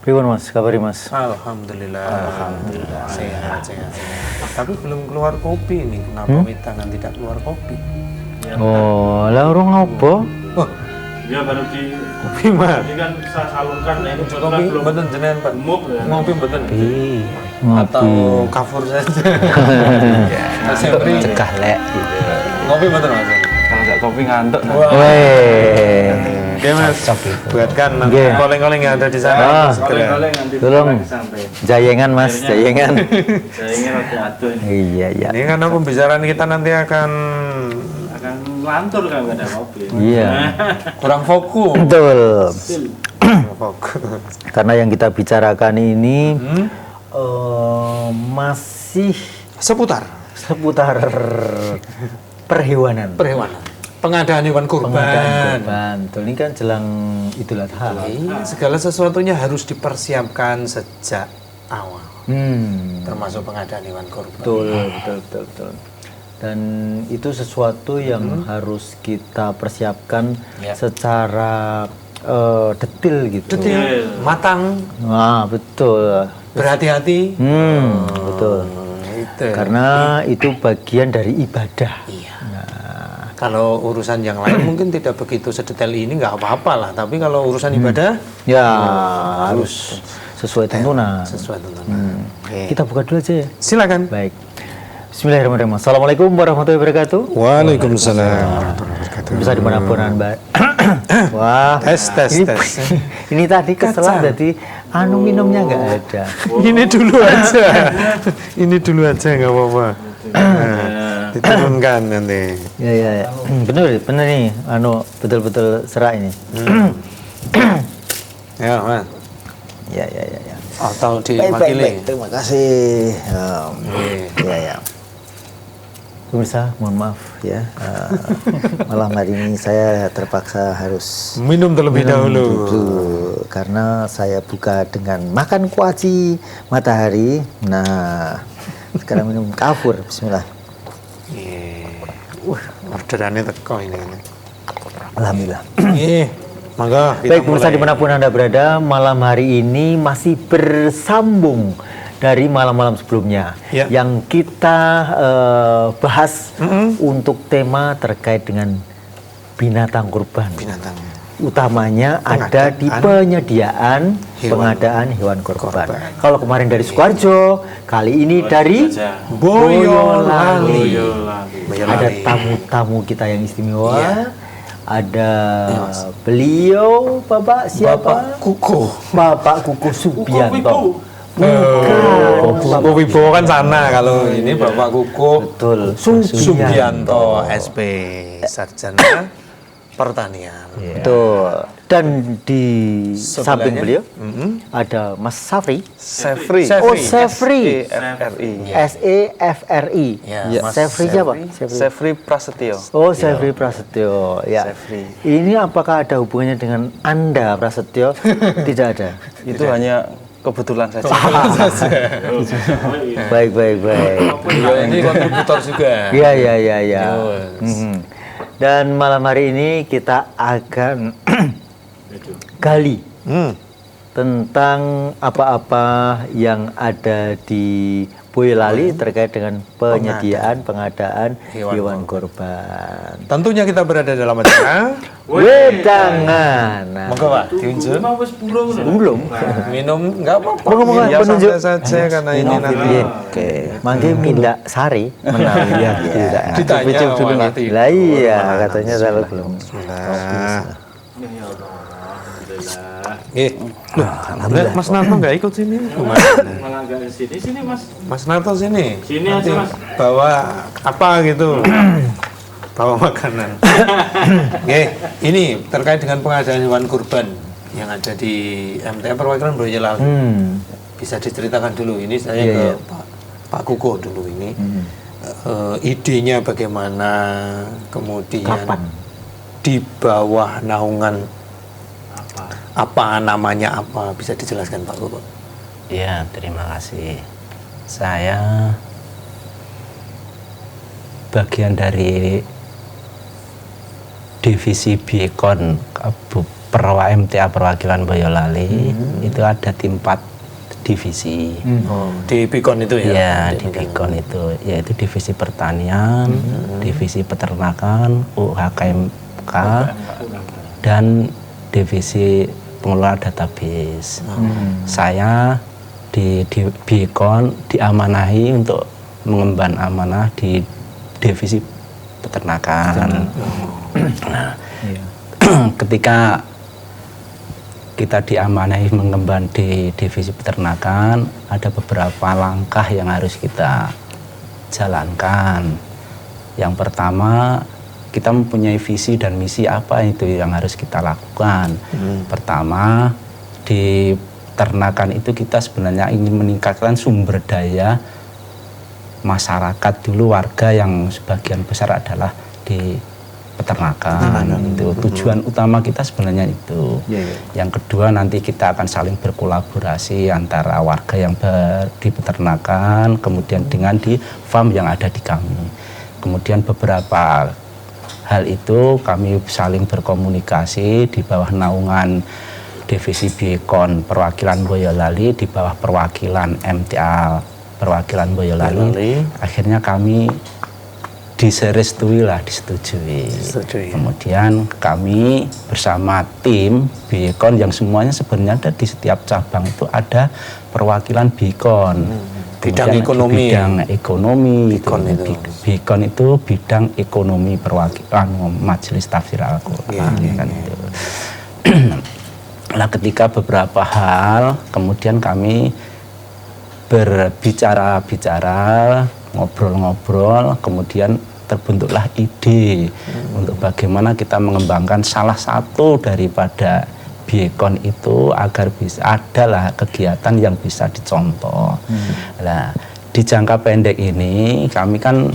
Pripun Mas, kabari Mas? Alhamdulillah. Sehat. Tapi belum keluar kopi ini. Kenapa Witangan tidak keluar kopi? Oh, lah urung ngopo? Oh, Ya baru di kopi mah. ini kan saya salurkan ya. Kopi mboten jenengan Pak. Gemuk ya. Ngopi mboten. Ngopi. Atau kafur saja. Sempre Cegah lek gitu. ngopi mboten Mas. Kalau nggak kopi ngantuk. Weh. Oke Mas, buatkan Nggih. koleng-koleng yang ada di Ah. sana. Segera. Oleh-oleh nanti Tolong. sampai. Jayengan Mas, jayengan. Saya ingin ada aduh Iya, iya. Ini karena pembicaraan kita nanti akan akan lantur kalau nggak ada kopi. Iya. kurang fokus. Betul. Fokus. Karena yang kita bicarakan ini masih Seputar seputar perhewanan. pengadaan hewan kurban. Pengadaan kurban. Betul, ini kan jelang Idul Adha. Iya, segala sesuatunya harus dipersiapkan sejak awal. Termasuk pengadaan hewan kurban. Betul. Dan itu sesuatu yang harus kita persiapkan Ya. secara detail gitu. Detail, matang, Nah, betul. berhati-hati. Betul. Itu. Karena itu bagian dari ibadah. Iya. Kalau urusan yang lain mungkin tidak begitu sedetail ini, nggak apa-apa lah. Tapi kalau urusan ibadah Ya, harus sesuai tuntunan. sesuai tuntunan. Oke. Kita buka dulu aja ya. Silakan. Baik. Bismillahirrahmanirrahim. Assalamualaikum warahmatullahi wabarakatuh. Waalaikumsalam. Bisa dimanapun Anda. Wah. Tes. Ini tadi keselah jadi minumnya nggak ada. Ini dulu aja, nggak apa-apa. Nah, diturunkan nanti. Ya. Bener nih. Betul-betul serak ini. Ya, Mas. Ya. Atau Baik. diwakili. Terima kasih. Ya. Pemirsa, mohon maaf ya. Malam hari ini saya terpaksa harus Minum terlebih dahulu. dulu, karena saya buka dengan makan kuaci matahari. Nah, sekarang minum kafur. Bismillah. Orderannya teko ini. Alhamdulillah. Mangga. Baik, pemirsa dimanapun Anda berada, malam hari ini masih bersambung dari malam-malam sebelumnya Ya. yang kita bahas untuk tema terkait dengan binatang kurban. Binatang. Utamanya ada di penyediaan pengadaan hewan kurban. Kalau kemarin dari Sukoharjo, kali ini dari Boyolali. Ada tamu-tamu kita yang istimewa. Iya. Ada beliau Bapak siapa? Bapak Kuku Subianto. Kuku Wibowo kan sana, kalau ini Bapak Kuku Betul. Subianto SP Sarjana Pertanian. Betul. Dan di samping Sebelahnya, beliau ada Mas Safri. Sefri. Oh, Sefri. SEFRI. SEFRI. Ya, Mas Sefri siapa? Sefri Prasetyo. Oh, Sefri Prasetyo. Ya. Sefri. Ini apakah ada hubungannya dengan Anda, Prasetyo? Tidak ada. Itu hanya kebetulan saja. Baik. Beliau ini kontributor juga. Iya. Dan malam hari ini kita akan gali tentang apa-apa yang ada di Boyolali terkait dengan penyediaan pengadaan hewan kurban. Tentunya kita berada dalam acara Wedangan. Nah, Monggo Pak, diunjuk. Mau wis purung lho. belum. Minum nggak apa-apa. Monggo, Ya, penunjuk. santai saja karena ini nanti Oke, mangke mindak sari menawi ya. ditanya sama nanti. Lah iya, katanya salah belum. Bismillah. Alhamdulillah. Mas Narto nggak ikut sini? Malah nggak ke sini Mas. Mas Narto sini. Sini Nanti aja, Mas. bawa apa gitu? Bawa makanan. Oke, ini terkait dengan pengadaan hewan kurban yang ada di MTA Perwakilan Boyolali. Bisa diceritakan dulu. Ini saya ke Pak Kuko dulu ini. Idenya bagaimana, kemudian Kapan? di bawah naungan apa namanya, apa bisa dijelaskan Pak Kuko? Ya, terima kasih. Saya bagian dari Divisi Bikon MTA perwakilan Boyolali itu ada di 4 divisi. Oh, di Pikon itu ya? Ya, di Pikon itu, yaitu divisi pertanian, divisi peternakan, UHKMK, dan divisi pengelola database. Saya di Pikon diamanahi untuk mengemban amanah di divisi peternakan. Nah, ketika kita diamanahi mengemban di divisi peternakan, ada beberapa langkah yang harus kita jalankan. Yang pertama, kita mempunyai visi dan misi apa itu yang harus kita lakukan. Pertama, di peternakan itu kita sebenarnya ingin meningkatkan sumber daya masyarakat dulu, warga yang sebagian besar adalah di peternakan. Itu tujuan utama kita sebenarnya itu. Yang kedua, nanti kita akan saling berkolaborasi antara warga yang di peternakan kemudian dengan di farm yang ada di kami. Kemudian beberapa hal itu kami saling berkomunikasi di bawah naungan divisi Pikon perwakilan Boyolali, di bawah perwakilan MTA perwakilan Boyolali. Akhirnya kami disetujui. Kemudian kami bersama tim Pikon yang semuanya sebenarnya ada di setiap cabang itu ada perwakilan Pikon. Bidang ekonomi. Bidang ekonomi. Pikon itu bidang ekonomi perwakilan Majelis Tafsir Al-Quran. Kan itu. Nah, ketika beberapa hal kemudian kami berbicara, ngobrol-ngobrol, kemudian terbentuklah ide untuk bagaimana kita mengembangkan salah satu daripada Pikon itu agar bisa adalah kegiatan yang bisa dicontoh. Nah, di jangka pendek ini kami kan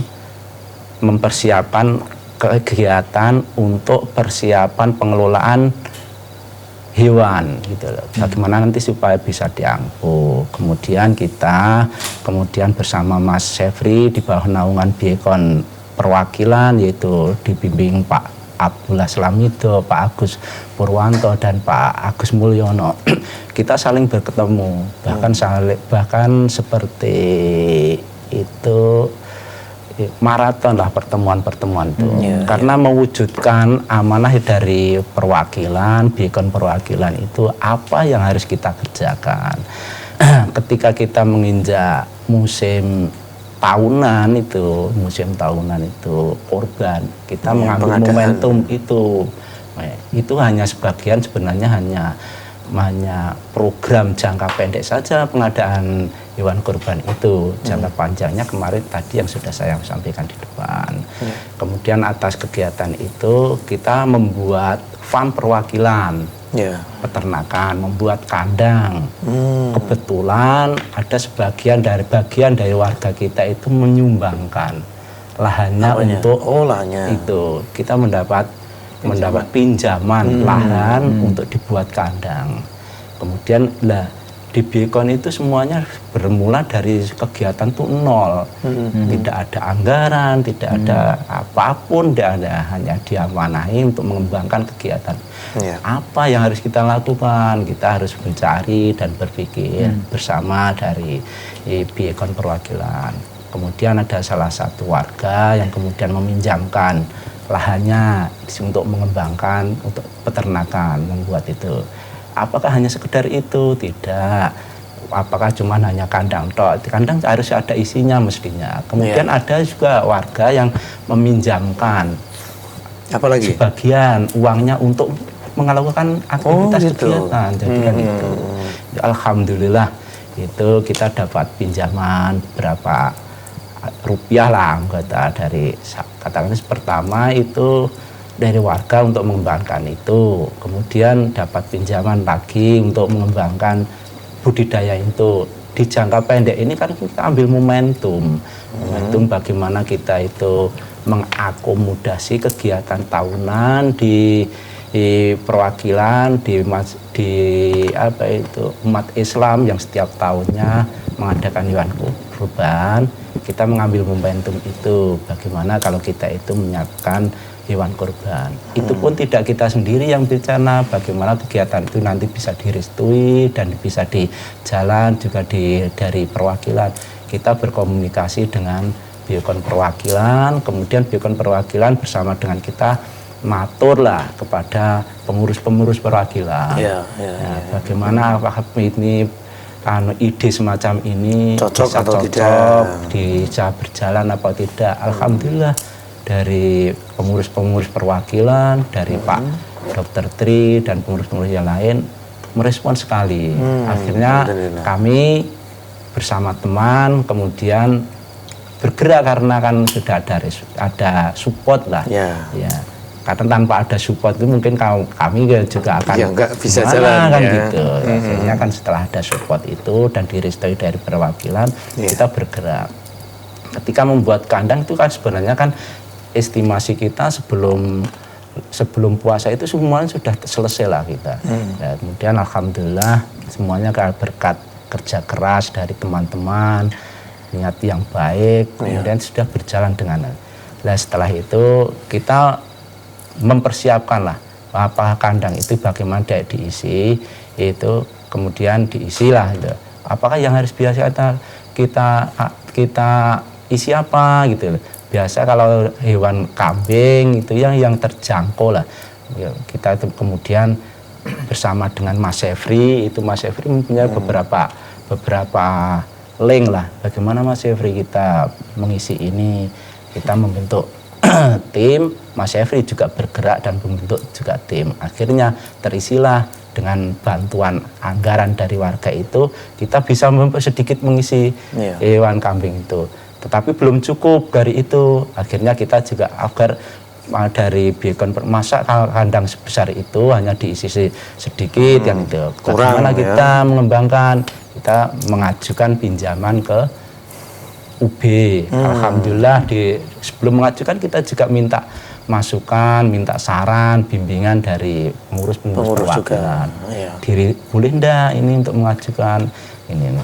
mempersiapkan kegiatan untuk persiapan pengelolaan hewan gitu loh. Bagaimana nanti supaya bisa diangkut. Kemudian kita bersama Mas Syefri di bawah naungan Pikon perwakilan, yaitu dibimbing Pak Abdullah Slamido, Pak Agus Purwanto dan Pak Agus Mulyono. Kita saling berketemu, bahkan seperti itu maraton lah pertemuan-pertemuan itu. Karena mewujudkan amanah dari perwakilan, Pikon perwakilan itu apa yang harus kita kerjakan. Ketika kita menginjak musim tahunan itu kurban, kita mengambil momentum itu. Itu hanya sebagian, sebenarnya hanya program jangka pendek saja pengadaan hewan kurban itu. Jangka panjangnya kemarin tadi yang sudah saya sampaikan di depan. Kemudian atas kegiatan itu kita membuat farm perwakilan peternakan, membuat kandang. Kebetulan ada bagian dari warga kita itu menyumbangkan lahannya untuk itu. Kita mendapat pinjaman lahan untuk dibuat kandang. Kemudian di Pikon itu semuanya bermula dari kegiatan itu nol. Tidak ada anggaran, tidak ada apapun, hanya diamanahi untuk mengembangkan kegiatan. Apa yang harus kita lakukan? Kita harus mencari dan berpikir bersama dari Pikon perwakilan. Kemudian ada salah satu warga yang kemudian meminjamkan lahannya untuk mengembangkan untuk peternakan, membuat itu. Apakah hanya sekedar itu? Tidak. Apakah cuma hanya kandang tok? Kandang harus ada isinya mestinya. Kemudian ada juga warga yang meminjamkan apalagi sebagian uangnya untuk melakukan aktivitas kegiatan. Jadi kan itu. Alhamdulillah itu kita dapat pinjaman berapa rupiah lah anggota dari katakan pertama itu dari warga untuk mengembangkan itu, kemudian dapat pinjaman lagi untuk mengembangkan budidaya itu. Di jangka pendek ini kan kita ambil momentum bagaimana kita itu mengakomodasi kegiatan tahunan di perwakilan di umat Islam yang setiap tahunnya mengadakan hewan kurban. Kita mengambil momentum itu, bagaimana kalau kita itu menyiapkan hewan kurban. Itu pun tidak kita sendiri yang bicara, bagaimana kegiatan itu nanti bisa direstui dan bisa di jalan juga dari perwakilan. Kita berkomunikasi dengan Biokon perwakilan, kemudian Biokon perwakilan bersama dengan kita maturlah kepada pengurus-pengurus perwakilan. Bagaimana apakah ini ide semacam ini cocok bisa atau cocok, tidak, bisa berjalan apa tidak. Alhamdulillah dari pengurus-pengurus perwakilan, dari Pak Dr. Tri dan pengurus-pengurus yang lain merespon sekali. Akhirnya kami bersama teman kemudian bergerak karena kan sudah ada support lah. Ya. Karena tanpa ada support itu mungkin kami juga akan nggak bisa gimana, jalan kan ya. gitu. Akhirnya kan setelah ada support itu dan direstui dari perwakilan, kita bergerak. Ketika membuat kandang itu kan sebenarnya kan estimasi kita sebelum puasa itu semuanya sudah selesai lah kita. Dan kemudian alhamdulillah semuanya berkat kerja keras dari teman-teman, niat yang baik, kemudian sudah berjalan dengan. Nah setelah itu kita mempersiapkan lah apa kandang itu bagaimana diisi, itu kemudian diisilah gitu. Apakah yang harus biasa kita isi apa gitu. Biasa kalau hewan kambing itu yang terjangkau lah. Kita itu kemudian bersama dengan Mas Efri, itu Mas Efri mempunyai beberapa link lah. Bagaimana Mas Efri kita mengisi ini, kita membentuk tim, Mas Efri juga bergerak dan membentuk juga tim. Akhirnya terisilah dengan bantuan anggaran dari warga itu, kita bisa sedikit mengisi hewan kambing itu. Tetapi belum cukup dari itu. Akhirnya kita juga agar dari Biokon masa kandang sebesar itu hanya diisi sedikit yang itu. Bagaimana kita mengembangkan, kita mengajukan pinjaman ke UB. Alhamdulillah sebelum mengajukan kita juga minta masukan, minta saran, bimbingan dari pengurus perwakilan. Boleh enggak ini untuk mengajukan ini?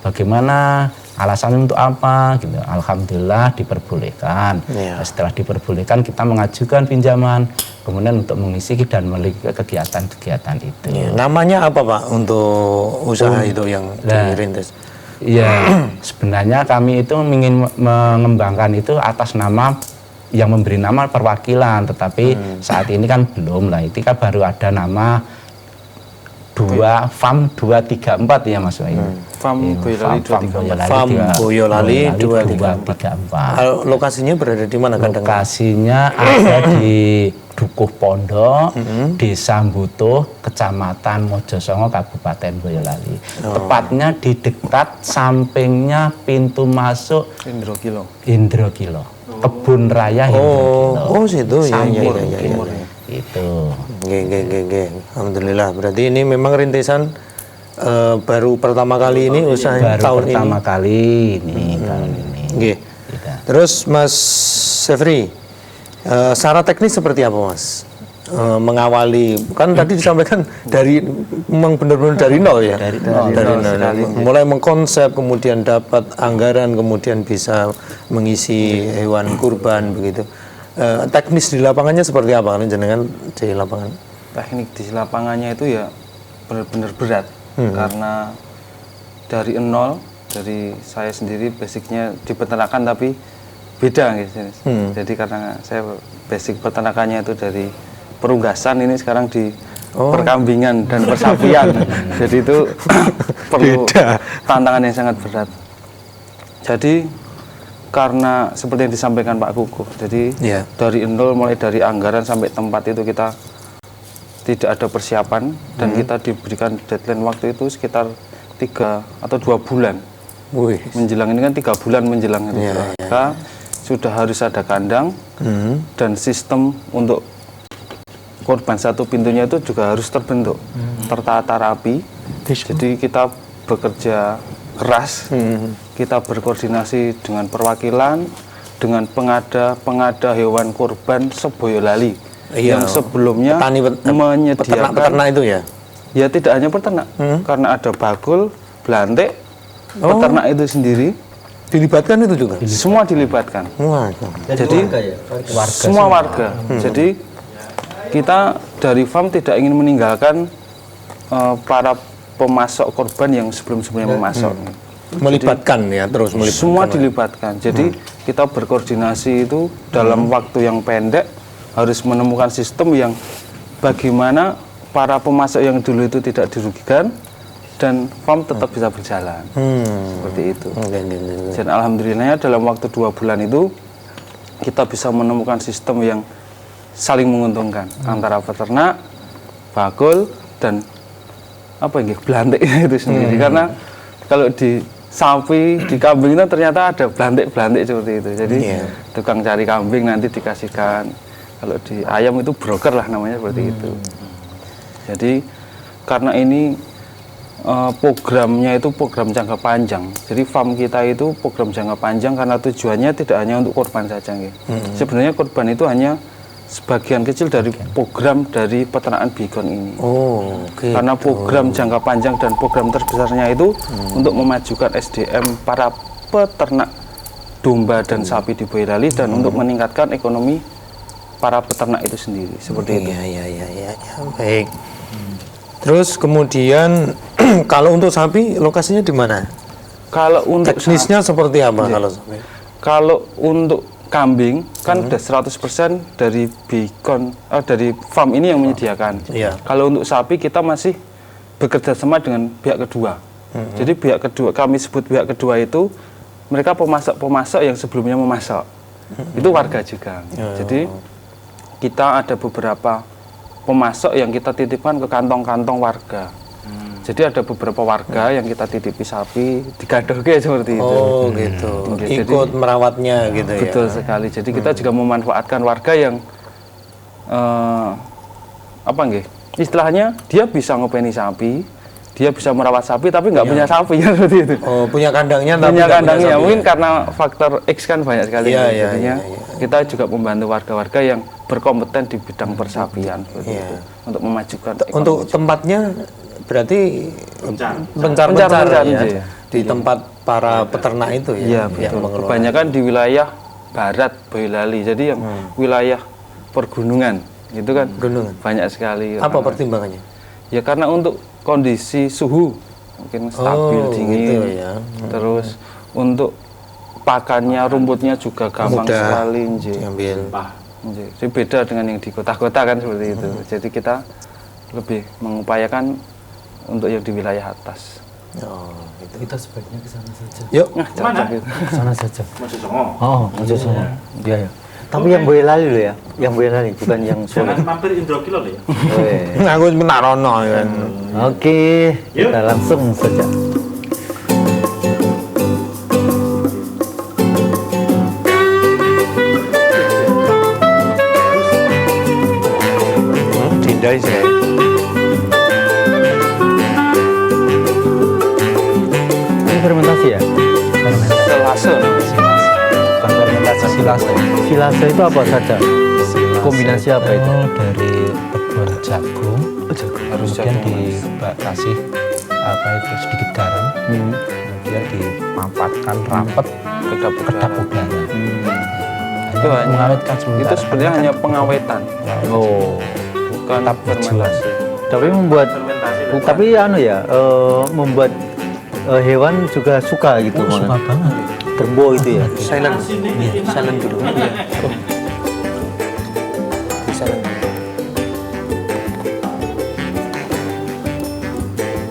Bagaimana alasannya untuk apa? Gitu. Alhamdulillah diperbolehkan. Setelah diperbolehkan kita mengajukan pinjaman, kemudian untuk mengisi dan memiliki kegiatan-kegiatan itu. Namanya apa Pak untuk usaha itu yang dirintis? Ya, sebenarnya kami itu ingin mengembangkan itu atas nama yang memberi nama perwakilan, tetapi saat ini kan belum lah. Itu kan baru ada nama FAM 234 ya Mas Wahyu. FAM Boyolali 234. FAM Boyolali 234. Lokasinya berada di mana kandang? Lokasinya ada di Dukuh Pondok, Desa Mbutuh, Kecamatan Mojosongo, Kabupaten Boyolali. Tepatnya di dekat sampingnya pintu masuk Indrokilo. Kebun Raya Indrokilo. Situ ya. Itu. Alhamdulillah. Berarti ini memang rintisan baru pertama kali ini usaha tahun ini. Pertama kali ini tahun ini. Terus Mas Sefri, secara teknis seperti apa Mas? Mengawali, kan tadi disampaikan dari memang benar-benar dari nol ya. Dari nol. Mulai mengkonsep, kemudian dapat anggaran, kemudian bisa mengisi hewan kurban begitu. Teknis di lapangannya seperti apa kan jenengan di lapangan? Teknik di lapangannya itu ya benar-benar berat karena dari nol, dari saya sendiri basicnya di peternakan tapi beda gitu. Jadi karena saya basic peternakannya itu dari perunggasan, ini sekarang di perkambingan dan persapian. Jadi itu perlu tantangan yang sangat berat. Jadi karena seperti yang disampaikan Pak Kukuh, jadi dari nol, mulai dari anggaran sampai tempat itu kita tidak ada persiapan dan kita diberikan deadline waktu itu sekitar 3 atau 2 bulan. Menjelang ini kan 3 bulan menjelang itu. Maka sudah harus ada kandang dan sistem untuk korban satu pintunya itu juga harus terbentuk, tertata rapi. Jadi kita bekerja keras, kita berkoordinasi dengan perwakilan, dengan pengada hewan kurban se-Boyolali yang sebelumnya menyediakan peternak itu ya? Ya tidak hanya peternak, karena ada bakul, belantik, peternak itu sendiri, Dilibatkan itu juga. Semua dilibatkan. Wah. Jadi semua warga. Jadi kita dari farm tidak ingin meninggalkan para pemasok korban yang sebelum-sebelumnya memasok. Melibatkan ya, terus melibatkan. Semua dilibatkan. Jadi kita berkoordinasi itu dalam waktu yang pendek harus menemukan sistem yang bagaimana para pemasok yang dulu itu tidak dirugikan dan farm tetap bisa berjalan. Seperti itu. Dan alhamdulillahnya dalam waktu 2 bulan itu kita bisa menemukan sistem yang saling menguntungkan antara peternak, bakul dan belantik itu sendiri. Karena kalau di sapi, di kambing itu ternyata ada belantik seperti itu. Jadi tukang cari kambing nanti dikasihkan. Kalau di ayam itu broker lah namanya seperti itu. Jadi karena ini programnya itu program jangka panjang. Jadi farm kita itu program jangka panjang karena tujuannya tidak hanya untuk korban saja. Sebenarnya korban itu hanya sebagian kecil dari program dari peternakan Bikon ini. Karena program jangka panjang dan program terbesarnya itu untuk memajukan SDM para peternak domba dan sapi di Boyolali dan untuk meningkatkan ekonomi para peternak itu sendiri. Seperti itu. Iya. Baik. Terus kemudian kalau untuk sapi lokasinya di mana? Kalau untuk teknisnya seperti apa kalau sapi? Kalau untuk kambing kan udah 100% dari Bikon dari farm ini yang menyediakan. Kalau untuk sapi kita masih bekerja sama dengan pihak kedua. Jadi pihak kedua, kami sebut pihak kedua itu mereka pemasok-pemasok yang sebelumnya memasok. Itu warga juga. Jadi kita ada beberapa pemasok yang kita titipkan ke kantong-kantong warga. Jadi ada beberapa warga yang kita titipi sapi digadohke seperti itu. Gitu. Ikut merawatnya gitu ya. Betul sekali. Jadi kita juga memanfaatkan warga yang istilahnya dia bisa ngopeni sapi, dia bisa merawat sapi tapi nggak punya sapi ya seperti itu. Punya kandangnya tapi punya nggak kandangnya. sapi, Mungkin karena faktor X kan banyak sekali. Jadinya kita juga membantu warga-warga yang berkompeten di bidang persapian seperti itu untuk memajukan ekonomi. Untuk tempatnya berarti pencar ya, di tempat para peternak itu ya. Iya, betul. Kebanyakan di wilayah barat Boyolali. Jadi yang wilayah pergunungan itu kan banyak sekali. Apa pertimbangannya? Ya karena untuk kondisi suhu mungkin stabil dingin. Gitu ya. Terus untuk pakannya, rumputnya juga gampang sekali diambil. Jadi beda dengan yang di kota-kota kan seperti itu. Jadi kita lebih mengupayakan untuk yang di wilayah atas. Gitu. Kita sebaiknya ke sana saja. Yuk. Mana? Ke sana saja. Mojosongo. Mojosongo. Iya. Tapi yang Boyolali loh ya, yang Boyolali bukan yang Solo. Jangan mampir Indrokilo loh ya. Aku minta rono kan. Oke, kita langsung saja. Dindai sih. Ini fermentasi ya? Silase. Bukan fermentasi, silase. Silase itu apa saja? Kombinasi apa itu? Dari tepung jagung, Harus kemudian jagung. dikasih sedikit garam, kemudian dipampatkan rapet Kedap kedap udara. Itu hanya mengawetkan sementara. Itu sebenarnya hanya pengawetan, bukan Tetap berjuang. fermentasi. Tapi membuat, Fermentasi. tapi membuat hewan juga suka gitu. Suka banget. Terbo itu ya. Silent dulu.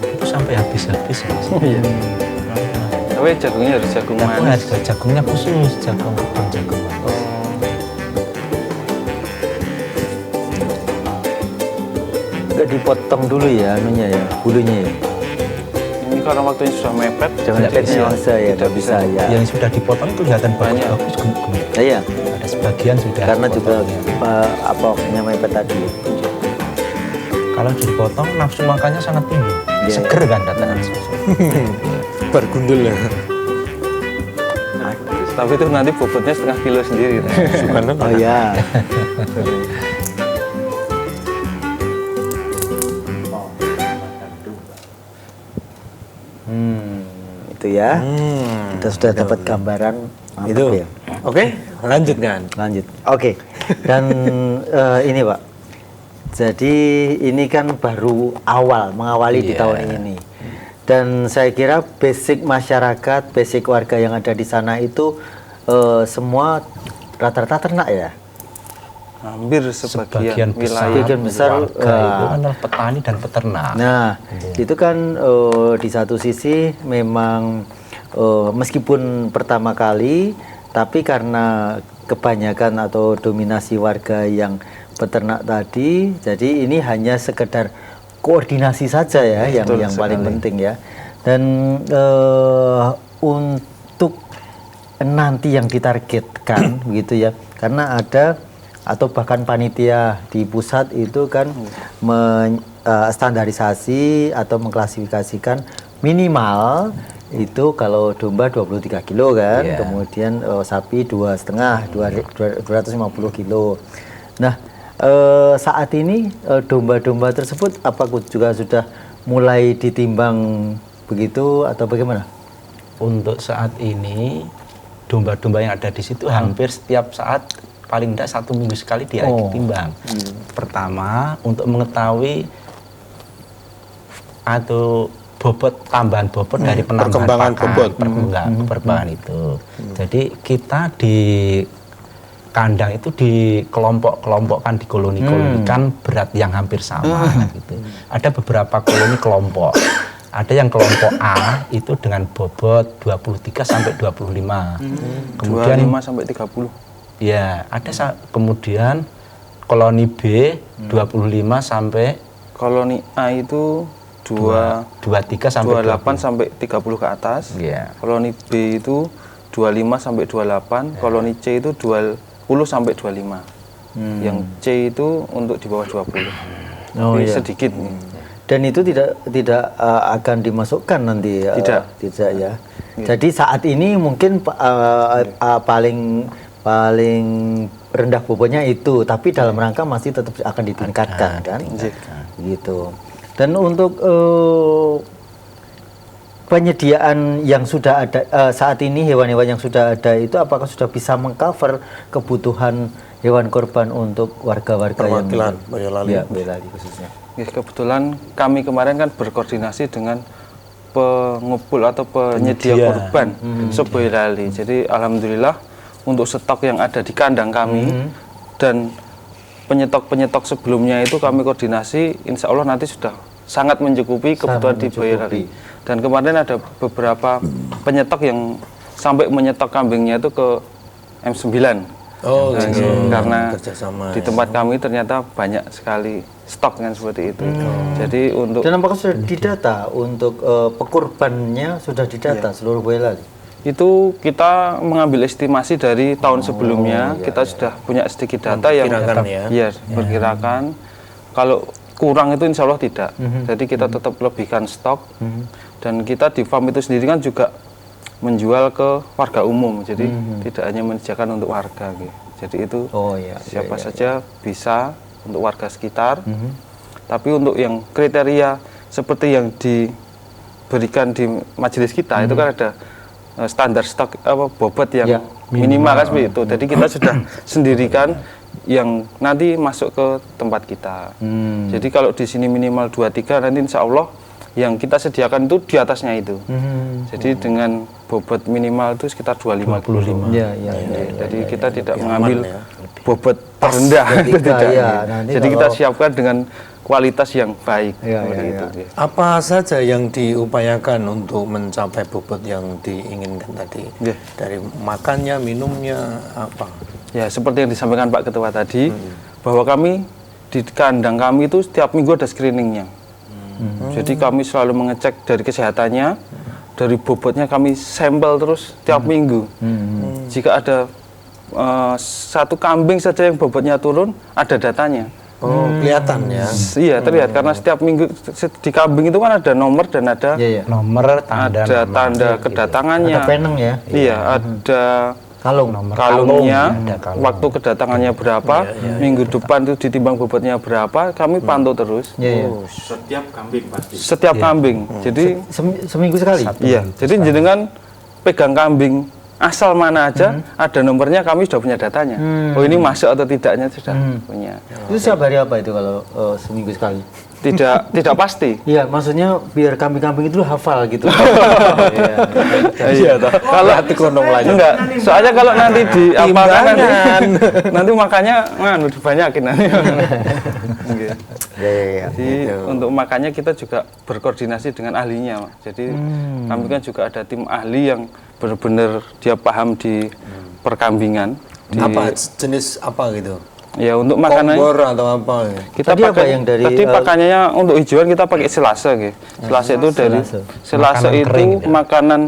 Itu sampai habis-habis ya. Tapi jagungnya harus jagung manis. Jagungnya khusus, jagung manis. Enggak dipotong dulu ya anunya ya, bulunya ya. Ini karena waktunya sudah mepet, Jangan bisa ya, nggak bisa ya. Yang sudah dipotong kelihatan Banyak. bagus gemuk-gemuk. Iya, Ada sebagian sudah karena juga dipotong. apa mepet tadi. Kalau dipotong nafsu makannya sangat tinggi. Iya, Seger kan datang susu. Bergundul ya. tapi itu nanti bobotnya setengah kilo sendiri. Oh ya. gitu ya. Kita sudah dapat gambaran mantap Itu. ya. Oke, lanjutkan. Lanjut. Oke. Dan ini Pak. Jadi ini kan baru mengawali di tahun ini. Dan saya kira basic masyarakat, basic warga yang ada di sana itu semua rata-rata ternak ya. Hampir sebagian wilayah. Sebagian besar warga itu adalah petani dan peternak. Nah, itu kan di satu sisi memang meskipun pertama kali, tapi karena kebanyakan atau dominasi warga yang peternak tadi, jadi ini hanya sekedar koordinasi saja ya, yang paling penting ya. Dan untuk nanti yang ditargetkan gitu ya, karena ada atau bahkan panitia di pusat itu kan standarisasi atau mengklasifikasikan minimal itu kalau domba 23 kilo kan, kemudian sapi 2,5 250 kilo. Nah, saat ini domba-domba tersebut apa juga sudah mulai ditimbang begitu atau bagaimana? Untuk saat ini domba-domba yang ada di situ hampir setiap saat paling tidak 1 minggu sekali dia ditimbang. Pertama untuk mengetahui atau tambahan bobot dari penambahan perkembangan pakan, bobot. perkembangan itu. Jadi kita di kandang itu dikelompok-kelompokkan, dikoloni-kolonikan berat yang hampir sama gitu. Ada beberapa koloni kelompok. Ada yang kelompok A itu dengan bobot 23 sampai 25. Kemudian 25 sampai 30. Ya, ada kemudian koloni B 25 sampai koloni A itu 23 sampai 28 sampai 30 ke atas. Iya. Koloni B itu 25 sampai 28, koloni C itu 20 sampai 25. Yang C itu untuk di bawah 20. Jadi sedikit nih. Dan itu tidak akan dimasukkan nanti Tidak ya. Jadi saat ini mungkin paling rendah bobotnya itu, tapi dalam rangka masih tetap akan ditingkatkan kan? Gitu. Dan untuk penyediaan yang sudah ada saat ini, hewan-hewan yang sudah ada itu apakah sudah bisa mengcover kebutuhan hewan korban untuk warga-warga yang Boyolali. Ya, Boyolali khususnya. Ya, kebetulan kami kemarin kan berkoordinasi dengan pengepul atau penyedia korban se-Boyolali. Jadi alhamdulillah untuk stok yang ada di kandang kami dan penyetok sebelumnya itu kami koordinasi, insya Allah nanti sudah sangat mencukupi kebutuhan di Boyolali. Dan kemarin ada beberapa penyetok yang sampai menyetok kambingnya itu ke M9. Karena kerjasama, di tempat kami ternyata banyak sekali stok kan seperti itu. Jadi untuk Dan apakah sudah didata untuk pekurbannya sudah didata seluruh Boyolali? itu kita mengambil estimasi dari tahun sebelumnya, kita sudah punya sedikit data yang perkirakan. Kalau kurang itu insya Allah tidak. Jadi kita tetap lebihkan stok. Dan kita di farm itu sendiri kan juga menjual ke warga umum. Jadi tidak hanya menyediakan untuk warga gitu. Jadi itu siapa saja bisa untuk warga sekitar. Tapi untuk yang kriteria seperti yang diberikan di majelis kita itu kan ada standar stok bobot yang minimal kan seperti itu. Jadi kita sudah sendirikan yang nanti masuk ke tempat kita. Jadi kalau di sini minimal 23, nanti insya Allah yang kita sediakan itu di atasnya itu. Jadi dengan bobot minimal itu sekitar 25 kilo. Jadi kita tidak mengambil bobot terendah. Jadi kita siapkan dengan kualitas yang baik. Itu. Apa saja yang diupayakan untuk mencapai bobot yang diinginkan tadi? Dari makannya, minumnya, apa? Ya, seperti yang disampaikan Pak Ketua tadi, bahwa kami di kandang kami itu setiap minggu ada screeningnya. Jadi kami selalu mengecek dari kesehatannya, dari bobotnya kami sampel terus setiap minggu. Jika ada satu kambing saja yang bobotnya turun, ada datanya. Kelihatan ya? Iya, terlihat karena setiap minggu di kambing itu kan ada nomor dan ada nomor, tanda kedatangannya. Ada peneng ya? Iya, ada Kalung. nomor kalungnya, ada kalung. waktu kedatangannya berapa, minggu depan itu ditimbang bobotnya berapa, kami pantau terus. Iya, iya. Setiap kambing pasti. Setiap kambing. Jadi Seminggu sekali. iya, jadi jenengan pegang kambing asal mana aja, ada nomornya, kami sudah punya datanya. Oh ini masuk atau tidaknya sudah punya. Itu setiap hari apa itu kalau seminggu sekali? Tidak pasti. Iya, maksudnya biar kambing-kambing itu hafal gitu. Iya, toh. Kalau hati konom lagi. Enggak, soalnya kalau nanti diapakan nanti makanya dibanyakin nanti. Iya. Jadi untuk makannya kita juga berkoordinasi dengan ahlinya, Mas. Jadi kami kan juga ada tim ahli yang benar-benar dia paham di perkambingan. Apa jenis apa gitu? Ya untuk makanan Kompor atau apa? kita Tadi apa pakai yang dari, tadi pakannya untuk hijauan kita pakai selasa gitu. Selasa itu dari selasa Makanan itu kering, gitu. makanan